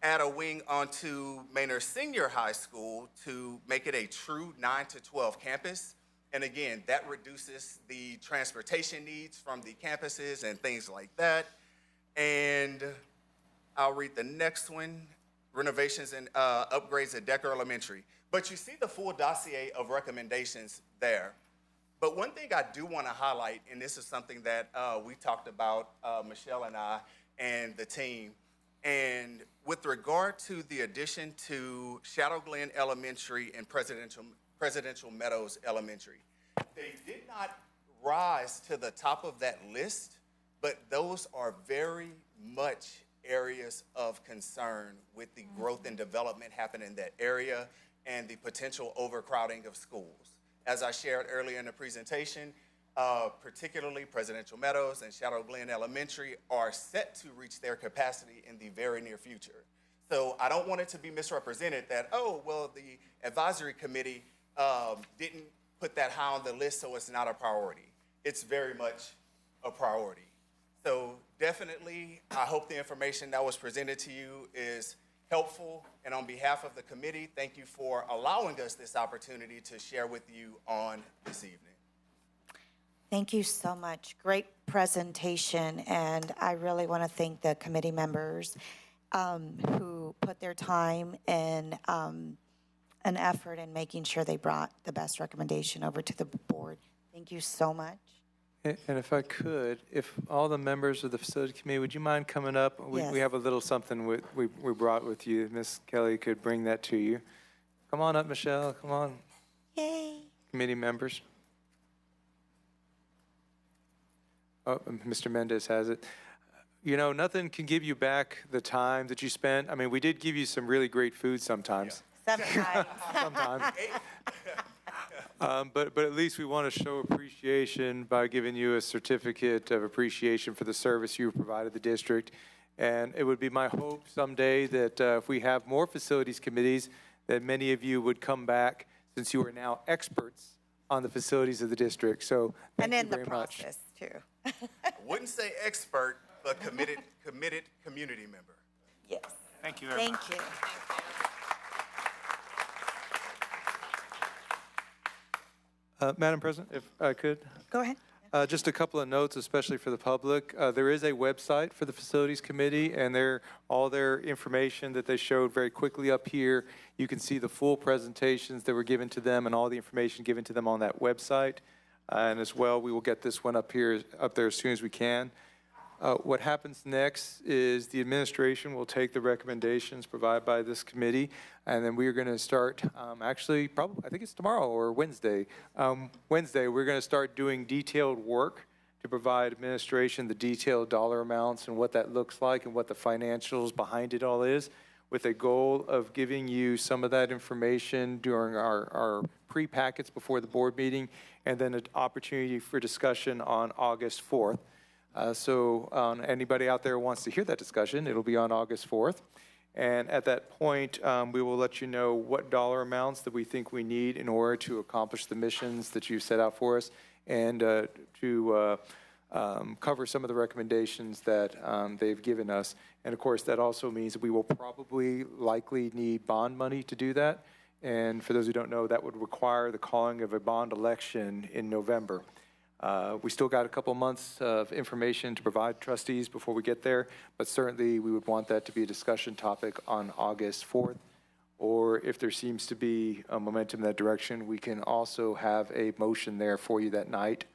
add a wing onto Manor Senior High School to make it a true 9 to 12 campus. And again, that reduces the transportation needs from the campuses and things like that. And I'll read the next one, renovations and upgrades at Decker Elementary. But you see the full dossier of recommendations there. But one thing I do want to highlight, and this is something that we talked about, Michelle and I and the team, and with regard to the addition to Shadow Glen Elementary and Presidential Meadows Elementary, they did not rise to the top of that list, but those are very much areas of concern with the growth and development happening in that area and the potential overcrowding of schools. As I shared earlier in the presentation, particularly Presidential Meadows and Shadow Glen Elementary are set to reach their capacity in the very near future. So I don't want it to be misrepresented that, oh, well, the advisory committee didn't put that high on the list, so it's not a priority. It's very much a priority. So definitely, I hope the information that was presented to you is helpful. And on behalf of the committee, thank you for allowing us this opportunity to share with you on this evening. Thank you so much. Great presentation, and I really want to thank the committee members who put their time and an effort in making sure they brought the best recommendation over to the board. Thank you so much. And if I could, if all the members of the facility committee, would you mind coming up? Yes. We have a little something we brought with you. Ms. Kelly could bring that to you. Come on up, Michelle. Come on. Yay. Committee members. Oh, Mr. Mendez has it. You know, nothing can give you back the time that you spent. I mean, we did give you some really great food sometimes. Sometimes. Sometimes. But at least we want to show appreciation by giving you a certificate of appreciation for the service you provided the district. And it would be my hope someday that if we have more facilities committees, that many of you would come back, since you are now experts on the facilities of the district. So thank And you in the very much. process, too. I wouldn't say expert, but committed community member. Yes. Thank you very much. Thank you. Madam President, if I could. Go ahead. Just a couple of notes, especially for the public. There is a website for the Facilities Committee, and all their information that they showed very quickly up here. You can see the full presentations that were given to them and all the information given to them on that website. And as well, we will get this one up there as soon as we can. What happens next is the administration will take the recommendations provided by this committee, and then we are going to start, actually, probably, I think it's tomorrow or Wednesday. Wednesday, we're going to start doing detailed work to provide administration the detailed dollar amounts and what that looks like and what the financials behind it all is, with a goal of giving you some of that information during our pre-packets before the board meeting, and then an opportunity for discussion on August 4th. So anybody out there who wants to hear that discussion, it'll be on August 4th. And at that point, we will let you know what dollar amounts that we think we need in order to accomplish the missions that you've set out for us, and to cover some of the recommendations that they've given us. And of course, that also means that we will likely need bond money to do that. And for those who don't know, that would require the calling of a bond election in November. We still got a couple months of information to provide trustees before we get there, but certainly we would want that to be a discussion topic on August 4th. Or if there seems to be a momentum in that direction, we can also have a motion there for you that night.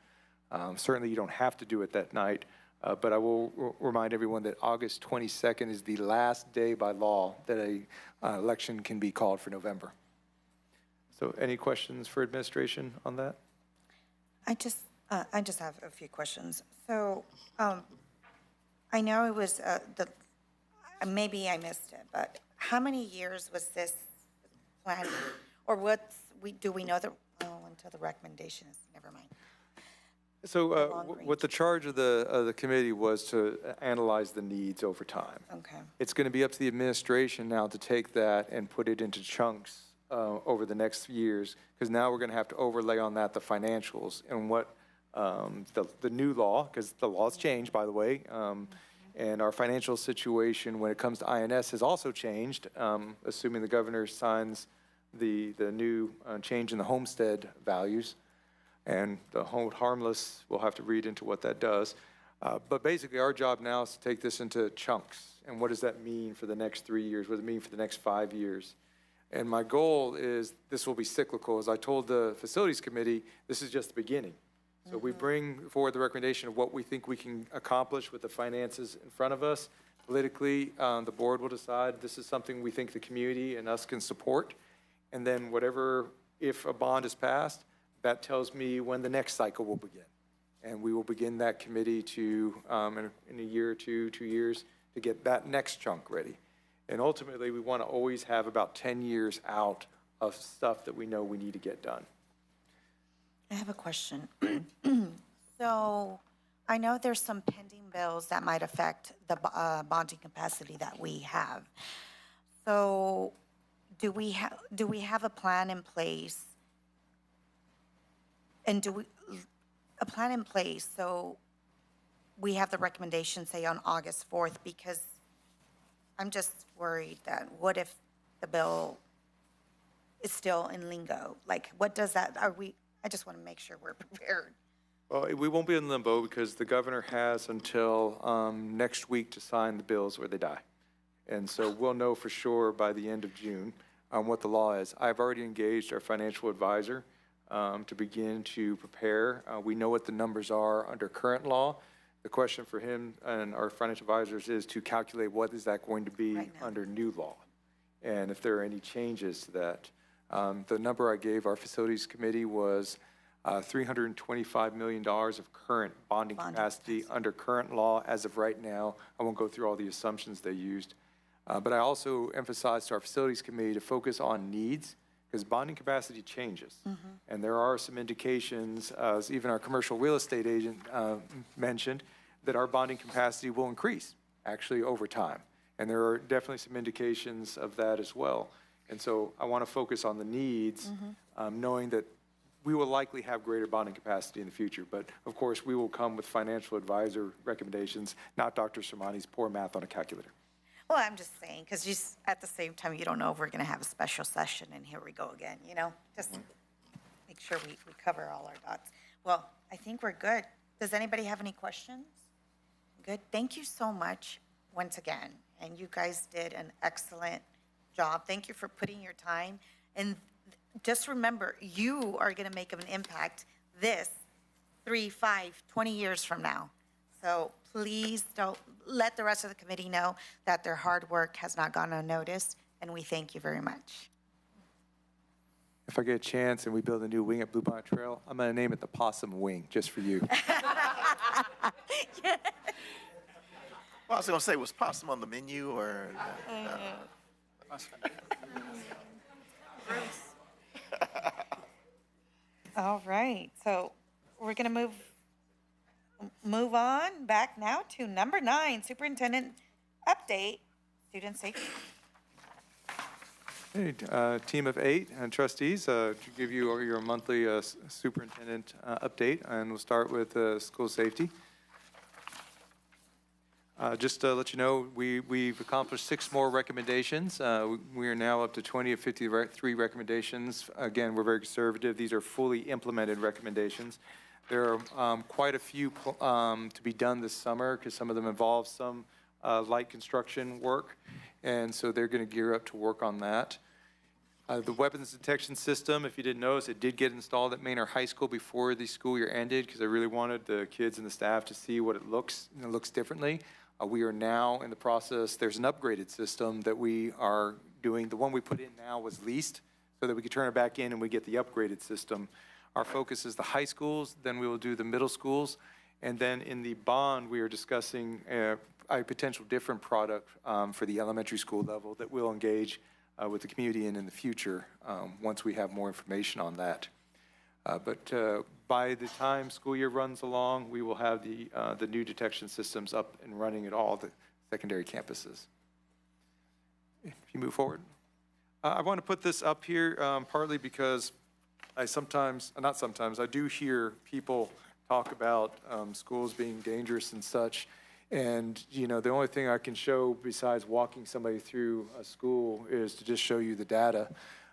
Certainly you don't have to do it that night, but I will remind everyone that August 22nd is the last day by law that an election can be called for November. So any questions for administration on that? I just have a few questions. So, I know it was, maybe I missed it, but how many years was this plan? Or do we know until the recommendation is, never mind. So what the charge of the committee was to analyze the needs over time. Okay. It's going to be up to the administration now to take that and put it into chunks over the next years, because now we're going to have to overlay on that the financials and what the new law, because the law's changed, by the way, and our financial situation when it comes to INS has also changed, assuming the governor signs the new change in the homestead values. And the hold harmless, we'll have to read into what that does. But basically, our job now is to take this into chunks. And what does that mean for the next 3 years? What does it mean for the next 5 years? And my goal is this will be cyclical. As I told the Facilities Committee, this is just the beginning. So we bring forward the recommendation of what we think we can accomplish with the finances in front of us. Politically, the board will decide this is something we think the community and us can support. And then whatever, if a bond is passed, that tells me when the next cycle will begin. And we will begin that committee to, in a year or 2 years, to get that next chunk ready. And ultimately, we want to always have about 10 years out of stuff that we know we need to get done. I have a question. So I know there's some pending bills that might affect the bonding capacity that we have. So do we have a plan in place? And a plan in place so we have the recommendation, say, on August 4th? Because I'm just worried that what if the bill is still in lingo? Like, what does that, I just want to make sure we're prepared. Well, we won't be in limbo because the governor has until next week to sign the bills or they die. And so we'll know for sure by the end of June what the law is. I've already engaged our financial advisor to begin to prepare. We know what the numbers are under current law. The question for him and our financial advisors is to calculate what is that going to be under new law, and if there are any changes to that. The number I gave our facilities committee was $325 million of current bonding capacity under current law as of right now. I won't go through all the assumptions they used. But I also emphasized to our facilities committee to focus on needs, because bonding capacity changes. And there are some indications, as even our commercial real estate agent mentioned, that our bonding capacity will increase actually over time. And there are definitely some indications of that as well. And so I want to focus on the needs, knowing that we will likely have greater bonding capacity in the future. But of course, we will come with financial advisor recommendations, not Dr. Sermani's poor math on a calculator. Well, I'm just saying, because at the same time, you don't know if we're going to have a special session, and here we go again, Just make sure we cover all our dots. Well, I think we're good. Does anybody have any questions? Good. Thank you so much once again, and you guys did an excellent job. Thank you for putting your time. And just remember, you are going to make an impact 3, 5, 20 years from now. So please don't let the rest of the committee know that their hard work has not gone unnoticed, and we thank you very much. If I get a chance and we build a new wing at Bluebonnet Trail, I'm going to name it the Possum Wing, just for you. Well, I was going to say, was possum on the menu or? All right, so we're going to move on back now to number 9, Superintendent Update, Student Safety. Hey, team of 8 and trustees, to give you your monthly superintendent update, and we'll start with school safety. Just to let you know, we've accomplished 6 more recommendations. We are now up to 20 of 53 recommendations. Again, we're very conservative. These are fully implemented recommendations. There are quite a few to be done this summer because some of them involve some light construction work, and so they're going to gear up to work on that. The weapons detection system, if you didn't notice, it did get installed at Manor High School before the school year ended because I really wanted the kids and the staff to see what it looks. It looks differently. We are now in the process. There's an upgraded system that we are doing. The one we put in now was leased so that we could turn it back in and we get the upgraded system. Our focus is the high schools, then we will do the middle schools, and then in the bond, we are discussing a potential different product for the elementary school level that we'll engage with the community in the future once we have more information on that. But by the time school year runs along, we will have the new detection systems up and running at all the secondary campuses. If you move forward. I want to put this up here partly because I do hear people talk about schools being dangerous and such. And, the only thing I can show besides walking somebody through a school is to just show you the data.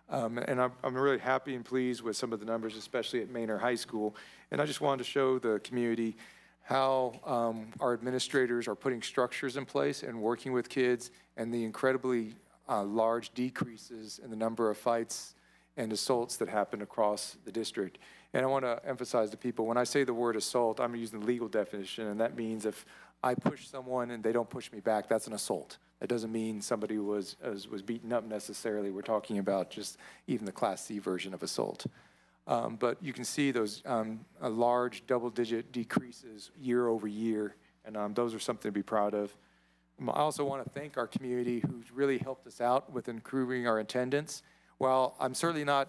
And I'm really happy and pleased with some of the numbers, especially at Manor High School. And I just wanted to show the community how our administrators are putting structures in place and working with kids, and the incredibly large decreases in the number of fights and assaults that happen across the district. And I want to emphasize to people, when I say the word assault, I'm using the legal definition, and that means if I push someone and they don't push me back, that's an assault. That doesn't mean somebody was beaten up necessarily. We're talking about just even the Class C version of assault. But you can see those large double-digit decreases year over year, and those are something to be proud of. I also want to thank our community who's really helped us out with improving our attendance. While I'm certainly not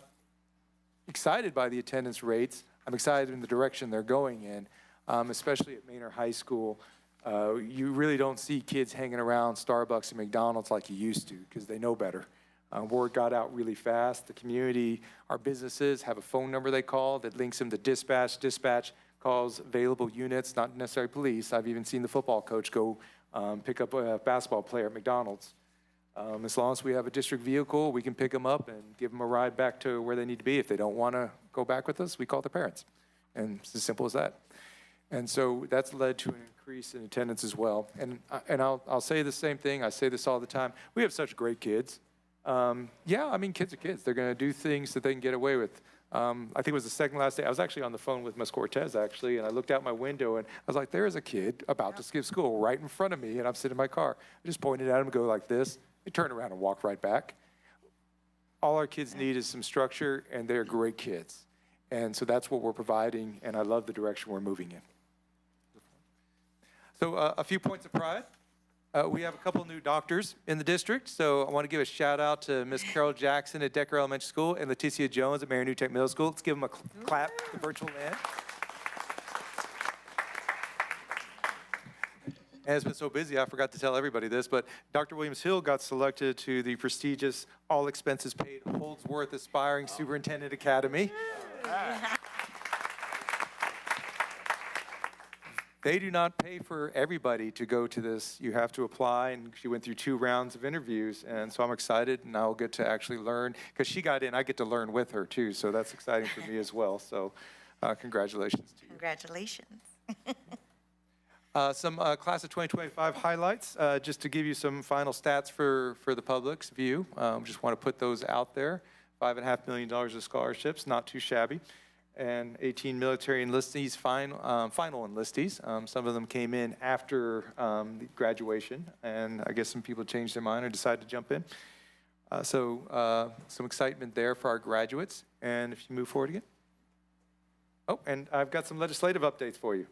excited by the attendance rates, I'm excited in the direction they're going in, especially at Manor High School. You really don't see kids hanging around Starbucks and McDonald's like you used to because they know better. Word got out really fast. The community, our businesses have a phone number they call that links them to dispatch. Dispatch calls available units, not necessarily police. I've even seen the football coach go pick up a basketball player at McDonald's. As long as we have a district vehicle, we can pick them up and give them a ride back to where they need to be. If they don't want to go back with us, we call their parents. And it's as simple as that. And so that's led to an increase in attendance as well. And I'll say the same thing. I say this all the time. We have such great kids. Kids are kids. They're going to do things that they can get away with. I think it was the second last day. I was actually on the phone with Ms. Cortez, actually, and I looked out my window, and I was like, there is a kid about to skip school right in front of me, and I'm sitting in my car. I just pointed at him and go like this. They turn around and walk right back. All our kids need is some structure, and they're great kids. And so that's what we're providing, and I love the direction we're moving in. So a few points of pride. We have a couple new doctors in the district, so I want to give a shout out to Ms. Carol Jackson at Decker Elementary School and Leticia Jones at Mary New Tech Middle School. Let's give them a clap, the virtual land. And it's been so busy, I forgot to tell everybody this, but Dr. Williams Hill got selected to the prestigious all expenses paid Holdsworth Aspiring Superintendent Academy. They do not pay for everybody to go to this. You have to apply, and she went through 2 rounds of interviews, and so I'm excited, and I'll get to actually learn, because she got in, I get to learn with her too, so that's exciting for me as well. So congratulations to you. Congratulations. Some class of 2025 highlights, just to give you some final stats for the public's view. Just want to put those out there. $5.5 million of scholarships, not too shabby. And 18 military enlistees, final enlistees. Some of them came in after the graduation, and I guess some people changed their mind or decided to jump in. So some excitement there for our graduates. And if you move forward again. Oh, and I've got some legislative updates for you.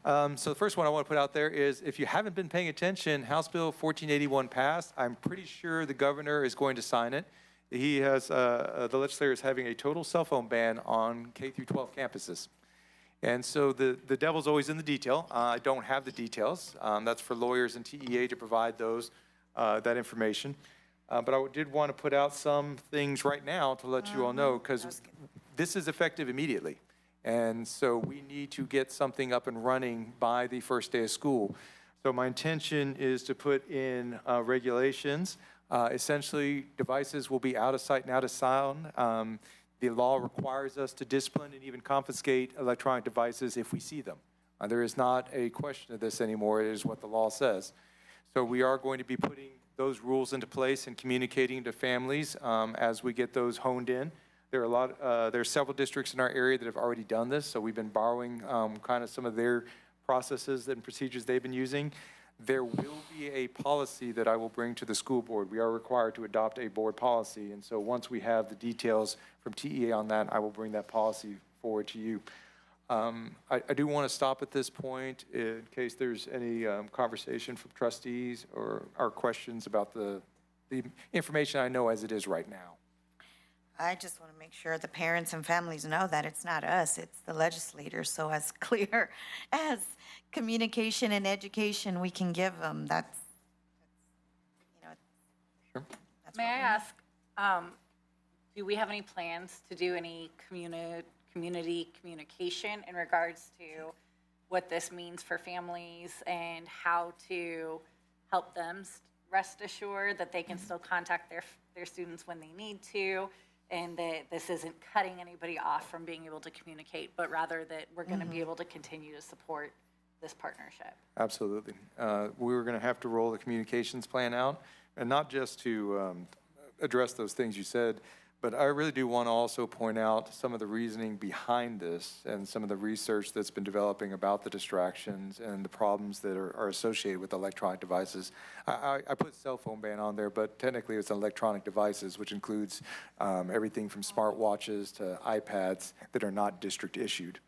So the first one I want to put out there is, if you haven't been paying attention, House Bill 1481 passed. I'm pretty sure the governor is going to sign it. He has, the legislator is having a total cell phone ban on K through 12 campuses. And so the devil's always in the detail. I don't have the details. That's for lawyers and TEA to provide those, that information. But I did want to put out some things right now to let you all know, because this is effective immediately. And so we need to get something up and running by the first day of school. So my intention is to put in regulations. Essentially, devices will be out of sight and out of sound. The law requires us to discipline and even confiscate electronic devices if we see them. There is not a question of this anymore. It is what the law says. So we are going to be putting those rules into place and communicating to families as we get those honed in. There are several districts in our area that have already done this, so we've been borrowing kind of some of their processes and procedures they've been using. There will be a policy that I will bring to the school board. We are required to adopt a board policy, and so once we have the details from TEA on that, I will bring that policy forward to you. I do want to stop at this point in case there's any conversation from trustees or questions about the information I know as it is right now. I just want to make sure the parents and families know that it's not us, it's the legislators. So as clear as communication and education we can give them, that's Sure. that's May what I we ask, do we have any plans to do any community communication in regards to what this means for families and how to help them rest assured that they can still contact their students when they need to, and that this isn't cutting anybody off from being able to communicate, but rather that we're going to be able to continue to support this partnership? Absolutely. We're going to have to roll the communications plan out, and not just to address those things you said, but I really do want to also point out some of the reasoning behind this and some of the research that's been developing about the distractions and the problems that are associated with electronic devices. I put cell phone ban on there, but technically it's electronic devices, which includes everything from smartwatches to iPads that are not district issued.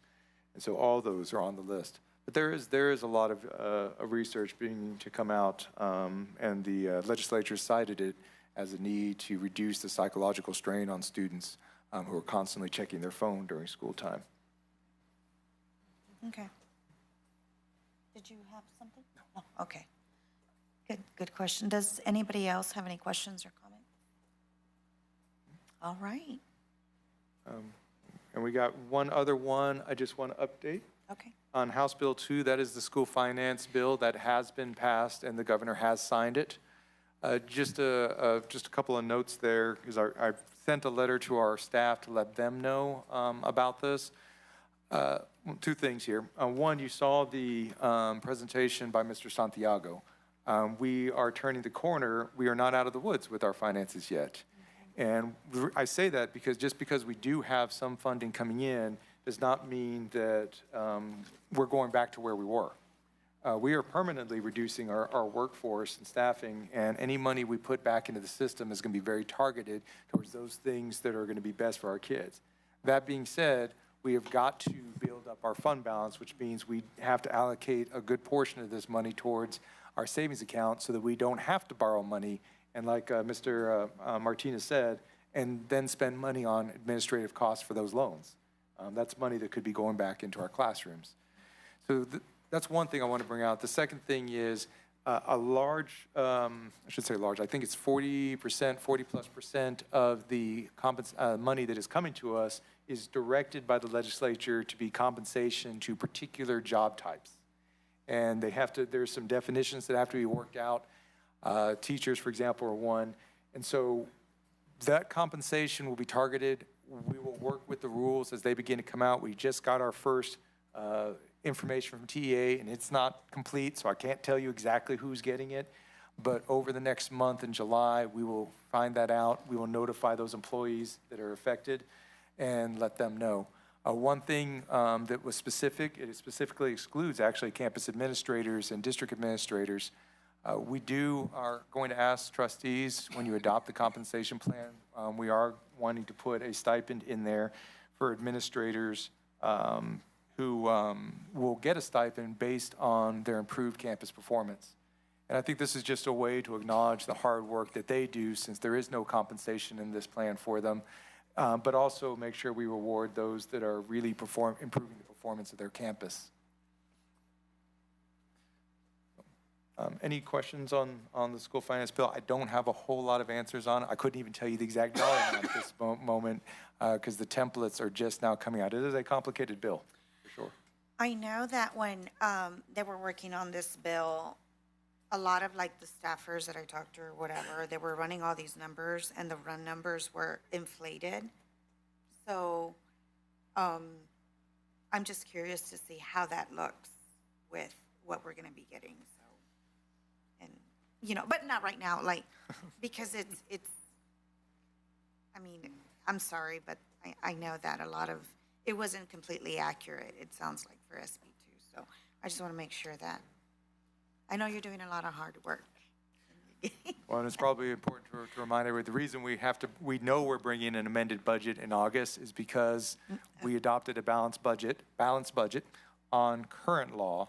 And so all those are on the list. But there is a lot of research being to come out, and the legislature cited it as a need to reduce the psychological strain on students who are constantly checking their phone during school time. Okay. Did you have something? No. Okay. Good question. Does anybody else have any questions or comments? All right. And we got one other one I just want to update. Okay. On House Bill 2, that is the school finance bill that has been passed and the governor has signed it. Just a couple of notes there, because I sent a letter to our staff to let them know about this. 2 things here. One, you saw the presentation by Mr. Santiago. We are turning the corner. We are not out of the woods with our finances yet. And I say that because just because we do have some funding coming in does not mean that we're going back to where we were. We are permanently reducing our workforce and staffing, and any money we put back into the system is going to be very targeted towards those things that are going to be best for our kids. That being said, we have got to build up our fund balance, which means we have to allocate a good portion of this money towards our savings account so that we don't have to borrow money, and like Mr. Martinez said, and then spend money on administrative costs for those loans. That's money that could be going back into our classrooms. So that's one thing I want to bring out. The second thing is a large, I should say large, I think it's 40%, 40+% of the money that is coming to us is directed by the legislature to be compensation to particular job types. And they have to, there's some definitions that have to be worked out. Teachers, for example, are one. And so that compensation will be targeted. We will work with the rules as they begin to come out. We just got our first information from TEA, and it's not complete, so I can't tell you exactly who's getting it. But over the next month in July, we will find that out. We will notify those employees that are affected and let them know. One thing that was specific, it specifically excludes actually campus administrators and district administrators. We are going to ask trustees, when you adopt the compensation plan, we are wanting to put a stipend in there for administrators who will get a stipend based on their improved campus performance. And I think this is just a way to acknowledge the hard work that they do, since there is no compensation in this plan for them, but also make sure we reward those that are really improving the performance of their campus. Any questions on the school finance bill? I don't have a whole lot of answers on it. I couldn't even tell you the exact dollar amount at this moment because the templates are just now coming out. It is a complicated bill, for sure. I know that when they were working on this bill, a lot of like the staffers that I talked to or whatever, they were running all these numbers and the run numbers were inflated. So I'm just curious to see how that looks with what we're going to be getting. So, and you know, but not right now, like, because it's, I mean, I'm sorry, but I know that a lot of, it wasn't completely accurate, it sounds like, for SB2. So I just want to make sure that, I know you're doing a lot of hard work. Well, and it's probably important to remind everybody, the reason we know we're bringing an amended budget in August is because we adopted a balanced budget on current law,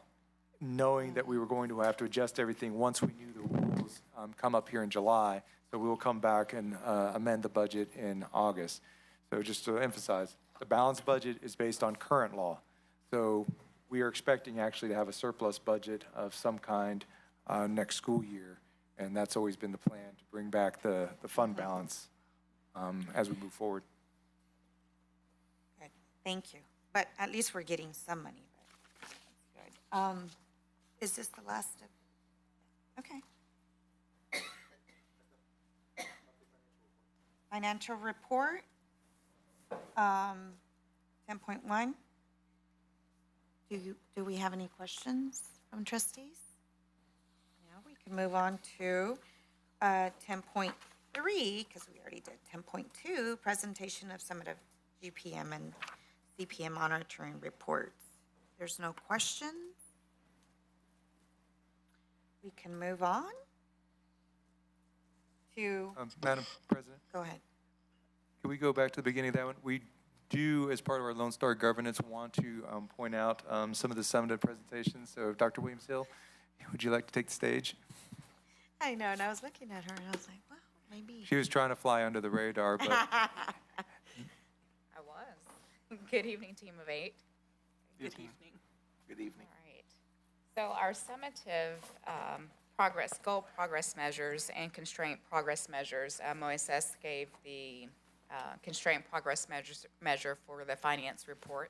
knowing that we were going to have to adjust everything once we knew the rules come up here in July. So we will come back and amend the budget in August. So just to emphasize, the balanced budget is based on current law. So we are expecting actually to have a surplus budget of some kind next school year. And that's always been the plan, to bring back the fund balance as we move forward. Good, thank you. But at least we're getting some money, but that's good. Is this the last of, okay. Financial report, 10.1. Do we have any questions from trustees? No, we can move on to 10.3, because we already did 10.2, presentation of summative GPM and CPM monitoring reports. There's no questions. We can move on to, Madam President, go ahead. can we go back to the beginning of that one? We do, as part of our Lone Star governance, want to point out some of the summative presentations. So Dr. Williams-Hill, would you like to take the stage? I know, and I was looking at her and I was like, well, maybe. She was trying to fly under the radar, but I was. Good evening, team of 8. Good evening. All right. So our summative goal progress measures and constraint progress measures, OSS gave the constraint progress measure for the finance report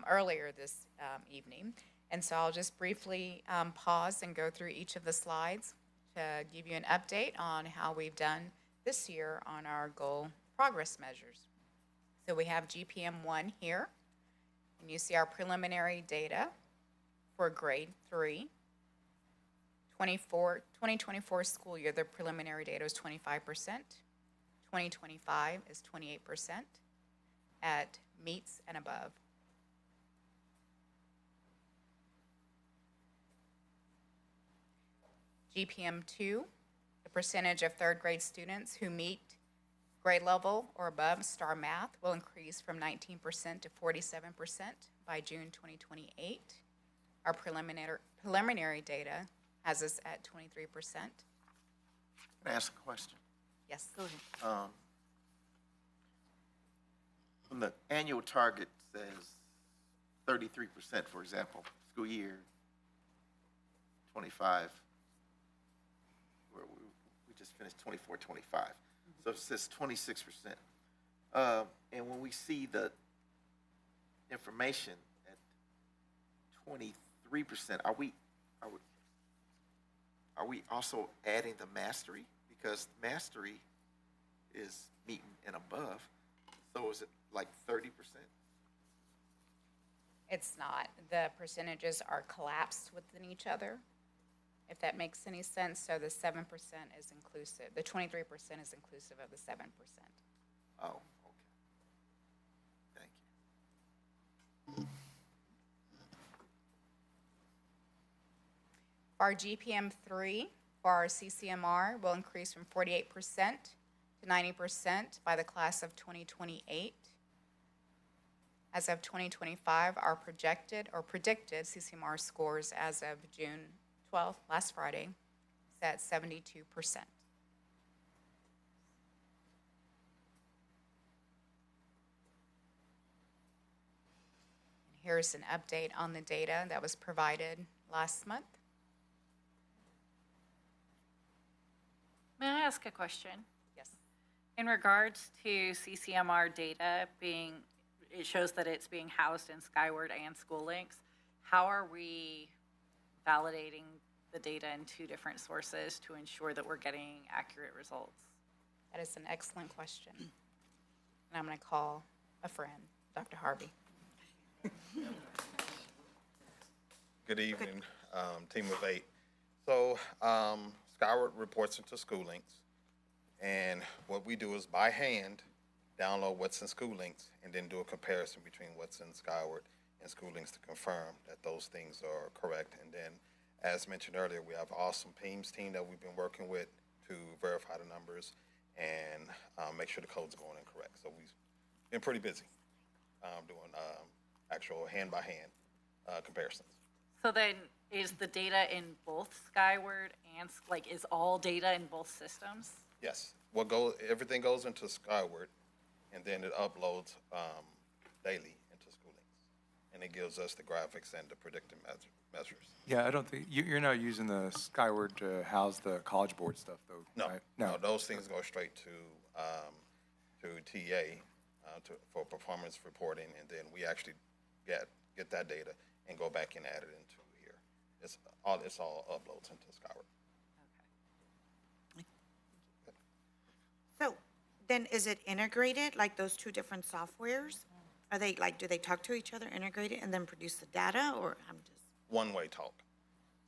earlier this evening. And so I'll just briefly pause and go through each of the slides to give you an update on how we've done this year on our goal progress measures. So we have GPM 1 here, and you see our preliminary data for grade 3. 2024 school year, the preliminary data is 25%. 2025 is 28% at meets and above. GPM 2, the percentage of third grade students who meet grade level or above STAR Math will increase from 19% to 47% by June 2028. Our preliminary data has us at 23%. Can I ask a question? Yes. Go ahead. When the annual target says 33%, for example, school year 25, where we just finished 24, 25. So it says 26%. And when we see the information at 23%. Are we also adding the mastery? Because mastery is meeting and above. So is it like 30%? It's not. The percentages are collapsed within each other, if that makes any sense. So the 7% is inclusive, the 23% is inclusive of the 7%. Oh, okay. Thank you. Our GPM 3 for our CCMR will increase from 48% to 90% by the class of 2028. As of 2025, our projected or predicted CCMR scores as of June 12th, last Friday, is at 72%. Here's an update on the data that was provided last month. May I ask a question? Yes. In regards to CCMR data being, it shows that it's being housed in Skyward and School Links. How are we validating the data in two different sources to ensure that we're getting accurate results? That is an excellent question. And I'm going to call a friend, Dr. Harvey. Good evening, team of 8. So Skyward reports into School Links, and what we do is by hand download what's in School Links and then do a comparison between what's in Skyward and School Links to confirm that those things are correct. And then, as mentioned earlier, we have an awesome PEAMS team that we've been working with to verify the numbers and make sure the code's going in correct. So we've been pretty busy doing actual hand-by-hand comparisons. So then, is the data in both Skyward and, like, is all data in both systems? Yes. Everything goes into Skyward, and then it uploads daily into School Links. And it gives us the graphics and the predictive measures. Yeah, I don't think, you're not using the Skyward to house the College Board stuff, though, No, right? no, those things go straight to TA for performance reporting, and then we actually get that data and go back and add it into here. It's all uploads into Skyward. So then is it integrated, like those two different softwares? Are they like, do they talk to each other, integrate it, and then produce the data, or I'm just? One-way talk.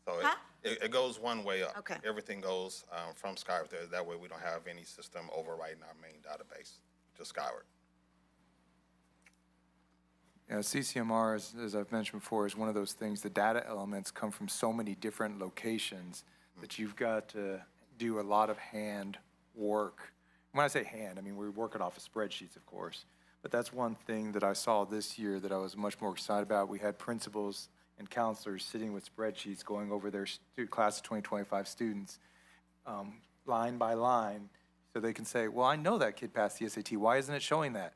So Huh? it goes one way up. Okay. Everything goes from Skyward there. That way we don't have any system overriding our main database to Skyward. Yeah, CCMR, as I've mentioned before, is one of those things, the data elements come from so many different locations that you've got to do a lot of hand work. When I say hand, I mean, we're working off of spreadsheets, of course. But that's one thing that I saw this year that I was much more excited about. We had principals and counselors sitting with spreadsheets going over their class of 2025 students, line by line, so they can say, well, I know that kid passed the SAT. Why isn't it showing that?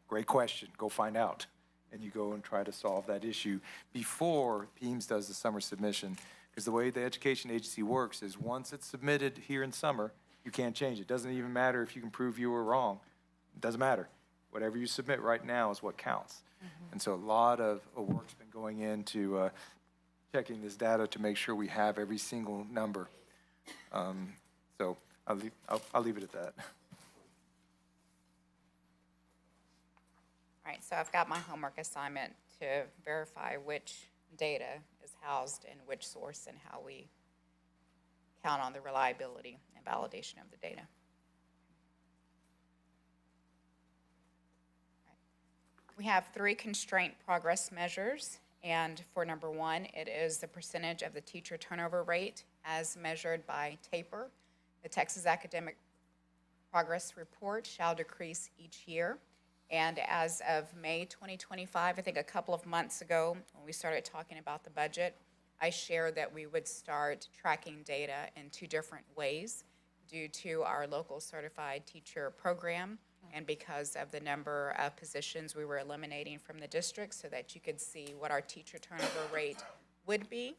Great question. Go find out. And you go and try to solve that issue before PEAMS does the summer submission. Because the way the education agency works is once it's submitted here in summer, you can't change it. It doesn't even matter if you can prove you were wrong. It doesn't matter. Whatever you submit right now is what counts. Mm-hmm. And so a lot of work's been going into checking this data to make sure we have every single number. So I'll leave it at that. All right, so I've got my homework assignment to verify which data is housed in which source and how we count on the reliability and validation of the data. We have 3 constraint progress measures, and for number 1, it is the percentage of the teacher turnover rate as measured by TAPER. The Texas Academic Progress Report shall decrease each year. And as of May 2025, I think a couple of months ago, when we started talking about the budget, I shared that we would start tracking data in 2 different ways due to our local certified teacher program and because of the number of positions we were eliminating from the district, so that you could see what our teacher turnover rate would be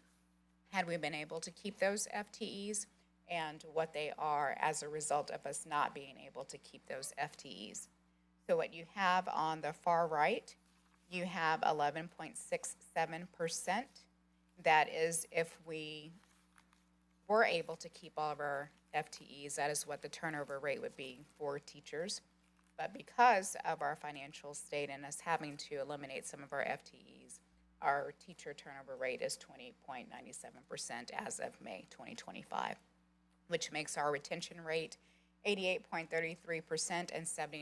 had we been able to keep those FTEs and what they are as a result of us not being able to keep those FTEs. So what you have on the far right, you have 11.67%. That is if we were able to keep all of our FTEs, that is what the turnover rate would be for teachers. But because of our financial state and us having to eliminate some of our FTEs, our teacher turnover rate is 20.97% as of May 2025, which makes our retention rate 88.33% and 79%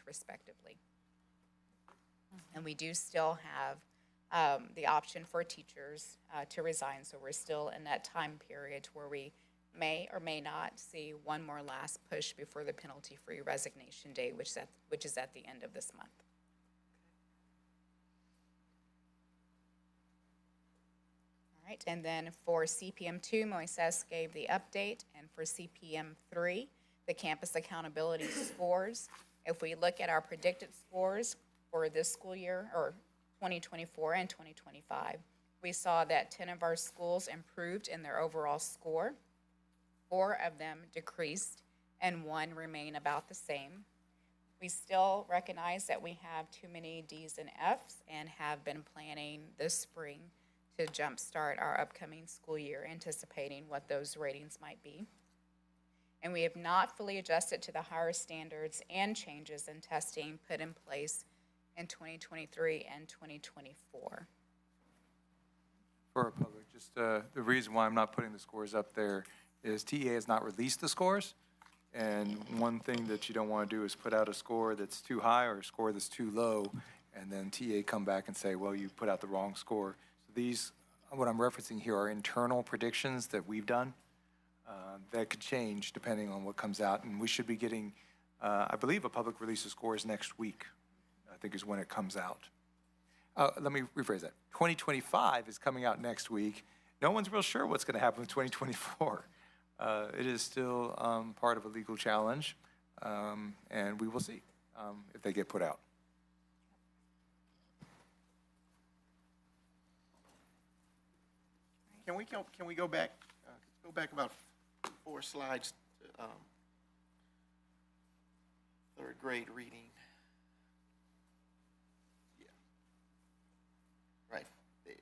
respectively. And we do still have the option for teachers to resign, so we're still in that time period where we may or may not see one more last push before the penalty-free resignation day, which is at the end of this month. All right, and then for CPM2, Moises gave the update, and for CPM3, the campus accountability scores. If we look at our predicted scores for this school year, or 2024 and 2025, we saw that 10 of our schools improved in their overall score. 4 of them decreased, and 1 remained about the same. We still recognize that we have too many Ds and Fs and have been planning this spring to jumpstart our upcoming school year, anticipating what those ratings might be. And we have not fully adjusted to the higher standards and changes in testing put in place in 2023 and 2024. For our public, just the reason why I'm not putting the scores up there is TEA has not released the scores. And one thing that you don't want to do is put out a score that's too high or a score that's too low, and then TEA come back and say, well, you put out the wrong score. So these, what I'm referencing here, are internal predictions that we've done that could change depending on what comes out. And we should be getting, I believe, a public release of scores next week, I think is when it comes out. Let me rephrase that. 2025 is coming out next week. No one's real sure what's going to happen with 2024. It is still part of a legal challenge, and we will see if they get put out. Can we go back? Go back about 4 slides to third grade reading. Yeah, right there.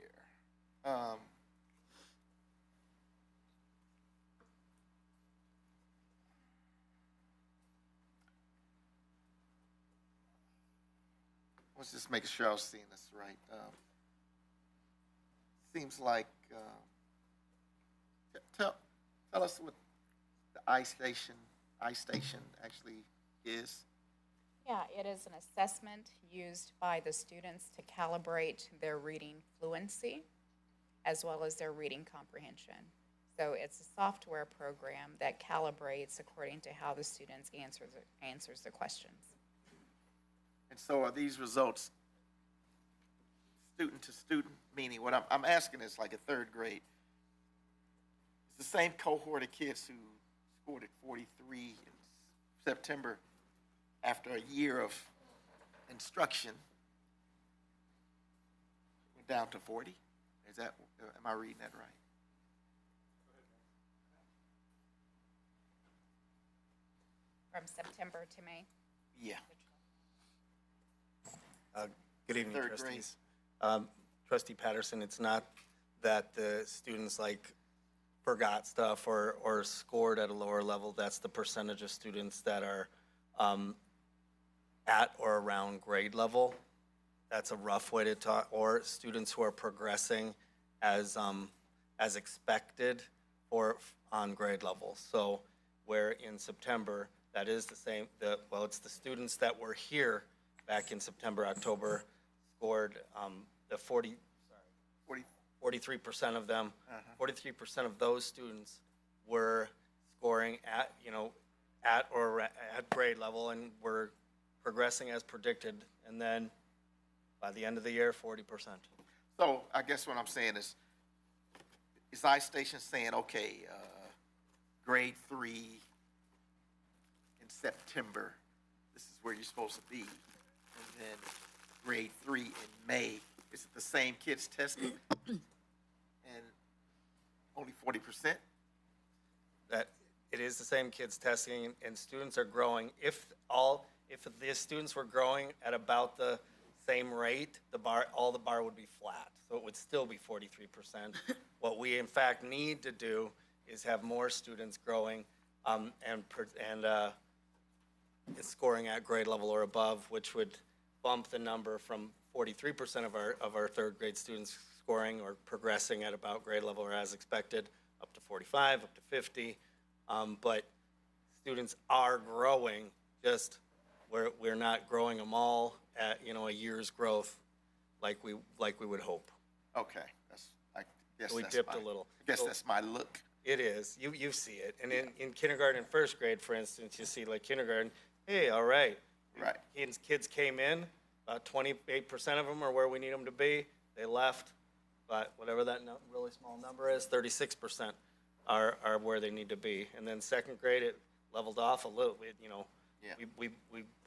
Let's just make sure I was seeing this right. Seems like, tell us what the iStation actually is. Yeah, it is an assessment used by the students to calibrate their reading fluency as well as their reading comprehension. So it's a software program that calibrates according to how the students answers the questions. And so are these results student to student? Meaning what I'm asking is like a third grade. It's the same cohort of kids who scored at 43 in September after a year of instruction went down to 40. Is that, am I reading that right? From September to May? Yeah. Good evening, Third trustees. Trustee Patterson, it's not that the students forgot stuff or scored at a lower level. That's the percentage of students that are at or around grade level. That's a rough way to talk. Or students who are progressing as expected or on grade level. So where in September, that is the same, it's the students that were here back in September, October, scored the 43% of them, 43% of those students were scoring at or at grade level and were progressing as predicted. And then by the end of the year, 40%. So I guess what I'm saying is iStation saying, okay, grade 3 in September, this is where you're supposed to be. And then grade 3 in May, is it the same kids testing? And only 40%? That it is the same kids testing, and students are growing. If the students were growing at about the same rate, all the bar would be flat. So it would still be 43%. What we in fact need to do is have more students growing and scoring at grade level or above, which would bump the number from 43% of our third grade students scoring or progressing at about grade level or as expected, up to 45, up to 50. But students are growing, just we're not growing them all at, a year's growth like we would hope. Okay, I guess We that's dipped my- a little. I guess So- that's my look. It is. You see it. And in kindergarten and first grade, for instance, you see like kindergarten, hey, all right. Right. Kids came in, about 28% of them are where we need them to be. They left, but whatever that really small number is, 36% are where they need to be. And then second grade, it leveled off a little bit, Yeah. We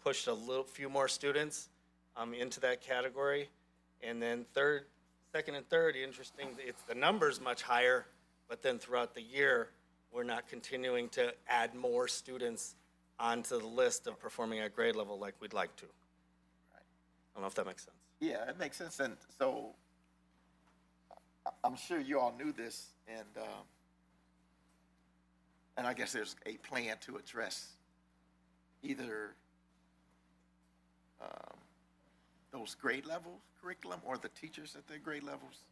pushed few more students into that category. And then second and third, interesting, the number's much higher, but then throughout the year, we're not continuing to add more students onto the list of performing at grade level like we'd like to. Right. I don't know if that makes sense. Yeah, it makes sense. And so I'm sure you all knew this, and I guess there's a plan to address either those grade level curriculum or the teachers at their grade levels,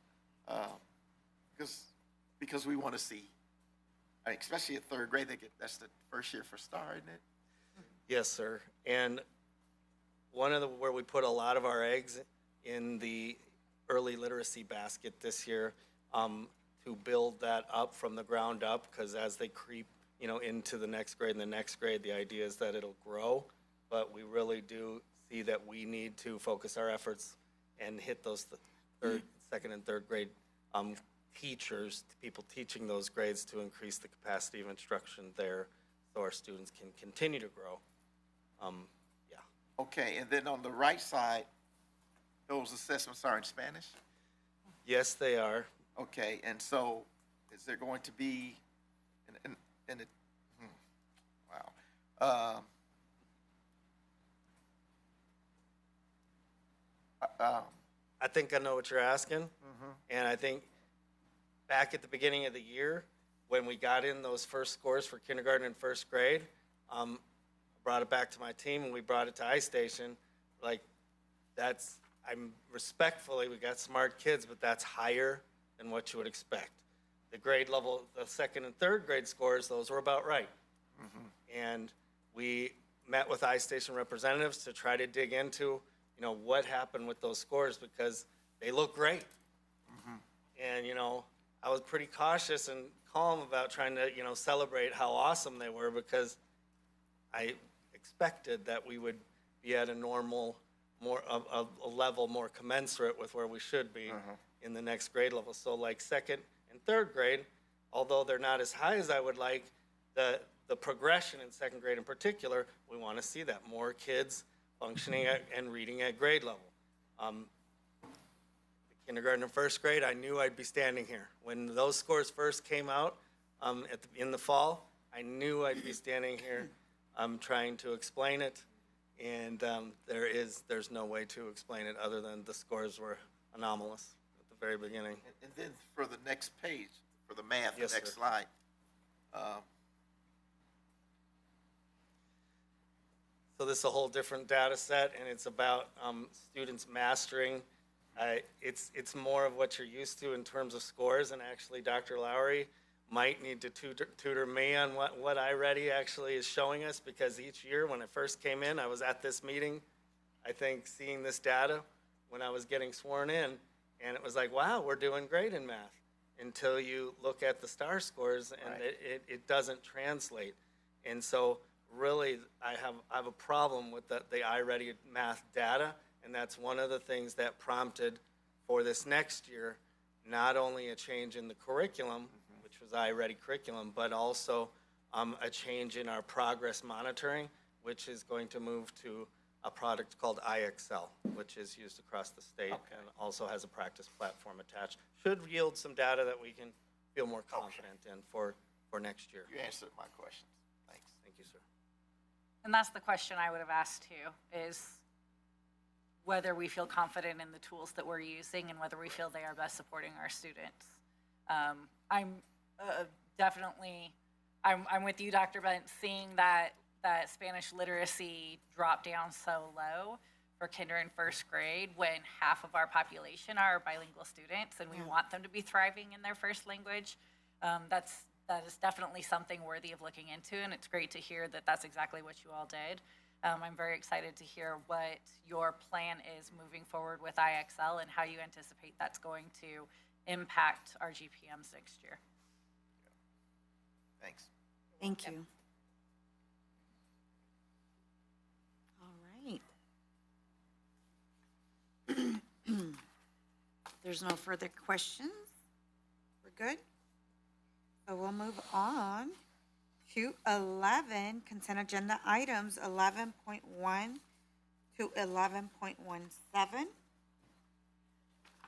because we want to see, I mean, especially at third grade, that's the first year for STAR, isn't it? Yes, sir. And where we put a lot of our eggs in the early literacy basket this year, to build that up from the ground up, because as they creep, into the next grade and the next grade, the idea is that it'll grow. But we really do see that we need to focus our efforts and hit those second and third grade teachers, people teaching those grades, to increase the capacity of instruction there so our students can continue to grow. Yeah. Okay, and then on the right side, those assessments are in Spanish? Yes, they are. Okay, and so is there going to be, wow. I think I know what you're asking. And I think back at the beginning of the year, when we got in those first scores for kindergarten and first grade, I brought it back to my team and we brought it to iStation. Like, we got smart kids, but that's higher than what you would expect. The grade level, the second and third grade scores, those were about right. And we met with iStation representatives to try to dig into, what happened with those scores, because they look great. And, I was pretty cautious and calm about trying to, celebrate how awesome they were, because I expected that we would be at a normal, a level more commensurate with where we should be in the next grade level. So like second and third grade, although they're not as high as I would like, the progression in second grade in particular, we want to see that more kids functioning and reading at grade level. Kindergarten and first grade, I knew I'd be standing here. When those scores first came out in the fall, I knew I'd be standing here trying to explain it. And there's no way to explain it other than the scores were anomalous at the very beginning. And then for the next page, for the math, Yes, the next sir. slide. So this is a whole different data set, and it's about students mastering. It's more of what you're used to in terms of scores, and actually Dr. Lowry might need to tutor me on what iReady actually is showing us, because each year when I first came in, I was at this meeting, I think, seeing this data when I was getting sworn in, and it was like, wow, we're doing great in math, until you look at the STAR scores and Right. it doesn't translate. And so really, I have a problem with the iReady math data, and that's one of the things that prompted for this next year, not only a change in the curriculum, which was iReady curriculum, but also a change in our progress monitoring, which is going to move to a product called iExcel, which is used across the state and also has a practice platform attached. Should yield some data that we can feel more confident in for next year. You answered my questions. Thanks. Thank you, sir. And that's the question I would have asked too, is whether we feel confident in the tools that we're using and whether we feel they are best supporting our students. I'm definitely, I'm with you, Dr. Bent, seeing that Spanish literacy drop down so low for kinder and first grade when half of our population are bilingual students and we want them to be thriving in their first language. That is definitely something worthy of looking into, and it's great to hear that that's exactly what you all did. I'm very excited to hear what your plan is moving forward with IXL and how you anticipate that's going to impact our GPMs next year. Thanks. Thank you. All right. There's no further questions. We're good? So we'll move on to 11 consent agenda items, 11.1 to 11.17.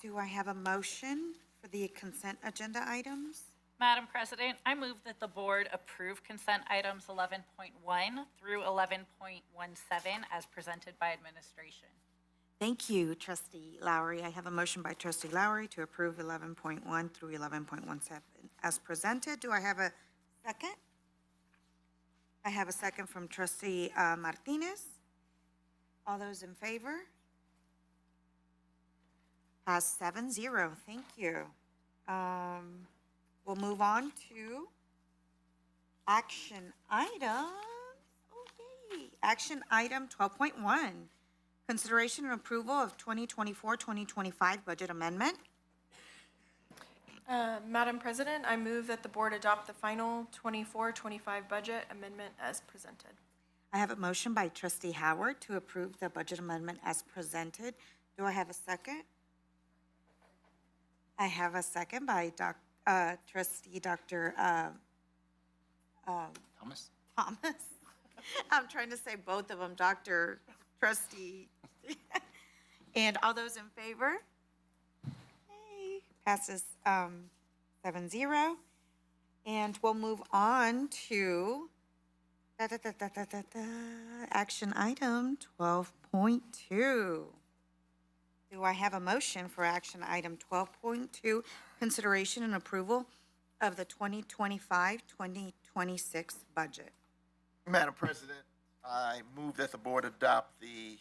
Do I have a motion for the consent agenda items? Madam President, I move that the board approve consent items 11.1 through 11.17 as presented by administration. Thank you, Trustee Lowry. I have a motion by Trustee Lowry to approve 11.1 through 11.17 as presented. Do I have a second? I have a second from Trustee Martinez. All those in favor? Pass 7-0. Thank you. We'll move on to action items. Okay. Action item 12.1. Consideration and approval of 2024-2025 budget amendment. Madam President, I move that the board adopt the final 24-25 budget amendment as presented. I have a motion by Trustee Howard to approve the budget amendment as presented. Do I have a second? I have a second by Trustee Dr. Thomas? Thomas. I'm trying to say both of them, Dr. Trustee. And all those in favor? Okay, passes 7-0. And we'll move on to action item 12.2. Do I have a motion for action item 12.2, consideration and approval of the 2025-2026 budget? Madam President, I move that the board adopt the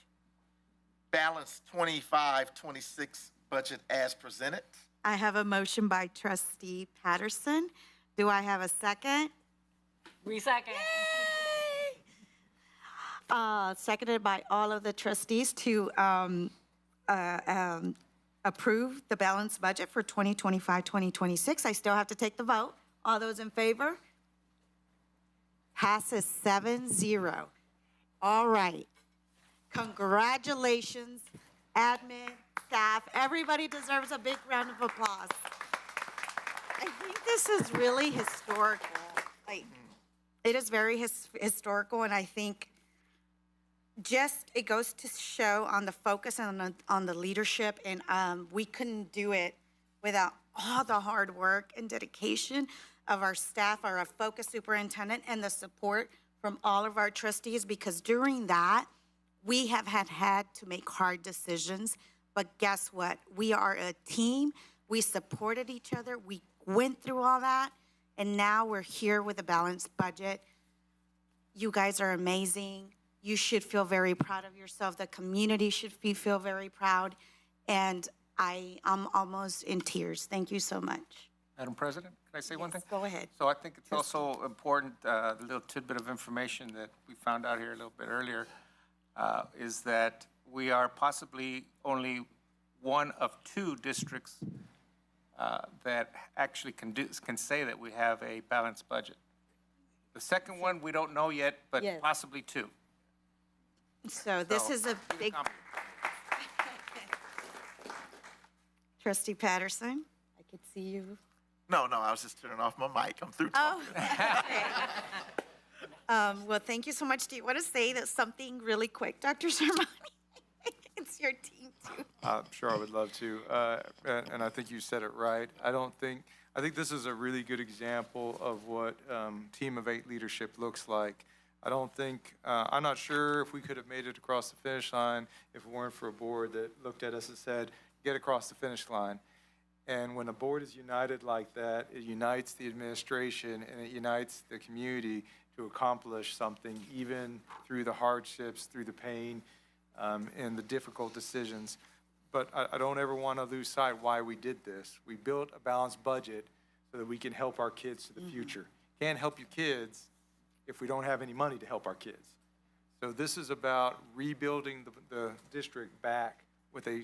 balanced 25-26 budget as presented. I have a motion by Trustee Patterson. Do I have a second? We second. Seconded by all of the trustees to approve the balanced budget for 2025-2026. I still have to take the vote. All those in favor? Passes 7-0. All right. Congratulations, admin, staff. Everybody deserves a big round of applause. I think this is really historical. Like, it is very historical, and I think just it goes to show on the focus and on the leadership, and we couldn't do it without all the hard work and dedication of our staff, our focus superintendent, and the support from all of our trustees, because during that, we have had to make hard decisions. But guess what? We are a team. We supported each other. We went through all that, and now we're here with a balanced budget. You guys are amazing. You should feel very proud of yourself. The community should feel very proud. And I'm almost in tears. Thank you so much. Madam President, can I say one thing? Go ahead. So I think it's also important, the little tidbit of information that we found out here a little bit earlier, is that we are possibly only one of two districts that actually can say that we have a balanced budget. The second one, we don't know yet, but Yes. possibly two. So this is a big. Trustee Patterson, I could see you. No, I was just turning off my mic. I'm through talking. Well, thank you so much. Do you want to say that something really quick, Dr. Ceremony? It's your team too. I'm sure I would love to. And I think you said it right. I think this is a really good example of what Team of 8 leadership looks like. I don't think, I'm not sure if we could have made it across the finish line if it weren't for a board that looked at us and said, get across the finish line. And when a board is united like that, it unites the administration and it unites the community to accomplish something, even through the hardships, through the pain, and the difficult decisions. But I don't ever want to lose sight why we did this. We built a balanced budget so that we can help our kids to the future. Can't help your kids if we don't have any money to help our kids. So this is about rebuilding the district back with a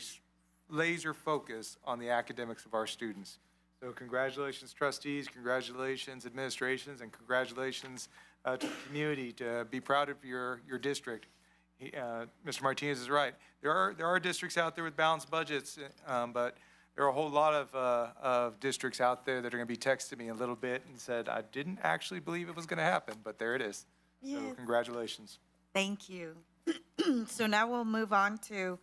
laser focus on the academics of our students. So congratulations, trustees, congratulations, administrations, and congratulations to the community to be proud of your district. Mr. Martinez is right. There are districts out there with balanced budgets, but there are a whole lot of districts out there that are going to be texting me a little bit and said, I didn't actually believe it was going to happen, but there it is. Yes. So congratulations. Thank you. So now we'll move on to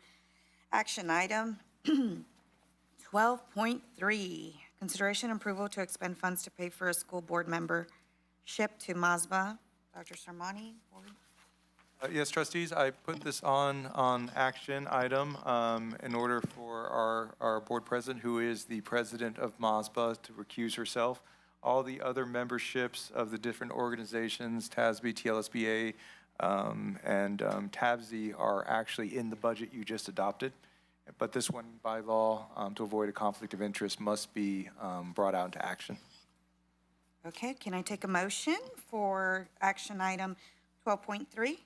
action item 12.3, consideration and approval to expend funds to pay for a school board membership to MASBA. Dr. Sarmani? Yes, trustees, I put this on action item in order for our board president, who is the president of MASBA, to recuse herself. All the other memberships of the different organizations, TASB, TLSBA, and TABSI, are actually in the budget you just adopted. But this one, by law, to avoid a conflict of interest, must be brought out into action. Okay, can I take a motion for action item 12.3?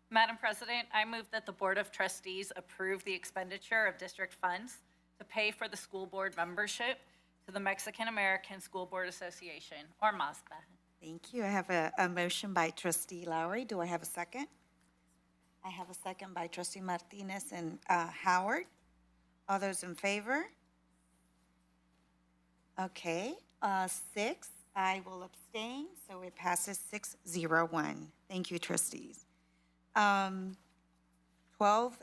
Madam President, I move that the Board of Trustees approve the expenditure of district funds to pay for the school board membership to the Mexican American School Board Association, or MASBA. Thank you. I have a motion by trustee Lowry. Do I have a second? I have a second by trustee Martinez and Howard. All those in favor? Okay, 6, I will abstain, so it passes 6-0-1. Thank you, trustees. 12,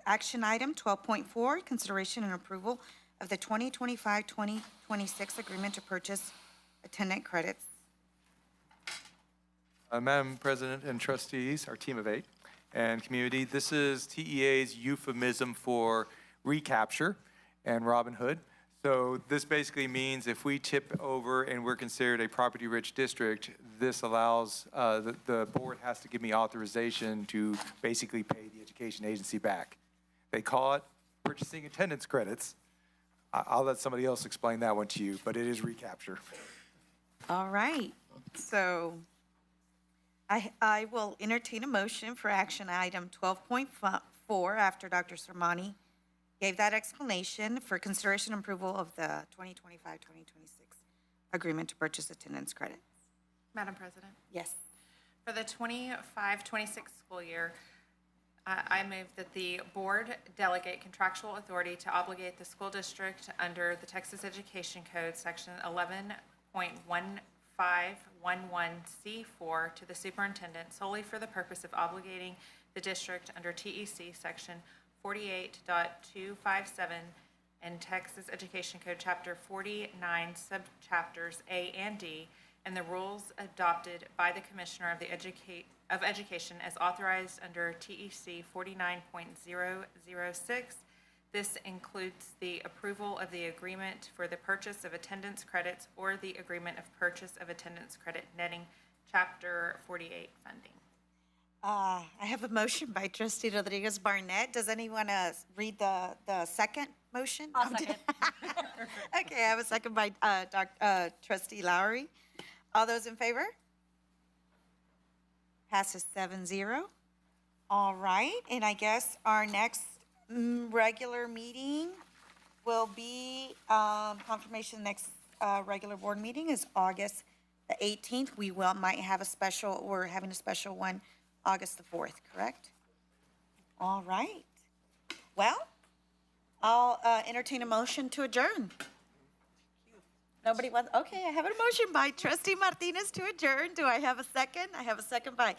action item 12.4, consideration and approval of the 2025-2026 agreement to purchase attendant credits. Madam President and trustees, our team of 8, and community, this is TEA's euphemism for recapture and Robin Hood. So this basically means if we tip over and we're considered a property-rich district, this allows, the board has to give me authorization to basically pay the education agency back. They call it purchasing attendance credits. I'll let somebody else explain that one to you, but it is recapture. All right, so I will entertain a motion for action item 12.4 after Dr. Sermani gave that explanation for consideration and approval of the 2025-2026 agreement to purchase attendance credits. Madam President, Yes. for the 25-26 school year, I move that the board delegate contractual authority to obligate the school district under the Texas Education Code, section 11.1511C4, to the superintendent solely for the purpose of obligating the district under TEC, section 48.257 and Texas Education Code, chapter 49, subchapters A and D, and the rules adopted by the Commissioner of Education as authorized under TEC 49.006. This includes the approval of the agreement for the purchase of attendance credits or the agreement of purchase of attendance credit netting Chapter 48 funding. I have a motion by trustee Rodriguez Barnett. Does anyone read the second motion? I'll second. Okay, I have a second by trustee Lowry. All those in favor? Passes 7-0. All right, and I guess our next regular meeting will be, confirmation next regular board meeting is August the 18th. We might have a special, we're having a special one August the 4th, correct? All right. Well, I'll entertain a motion to adjourn. Nobody wants, okay, I have a motion by trustee Martinez to adjourn. Do I have a second? I have a second by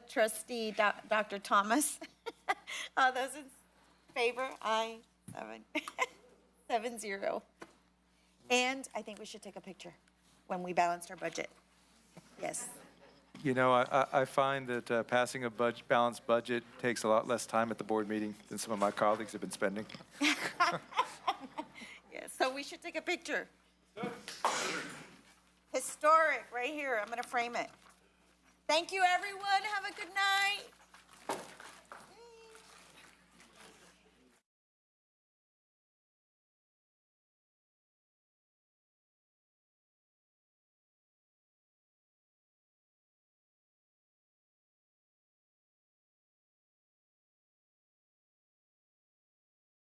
trustee Dr. Thomas. All those in favor? Aye. 7-0. And I think we should take a picture when we balanced our budget. Yes. You know, I find that passing a balanced budget takes a lot less time at the board meeting than some of my colleagues have been spending. Yeah, so we should take a picture. Historic, right here. I'm going to frame it. Thank you, everyone. Have a good night.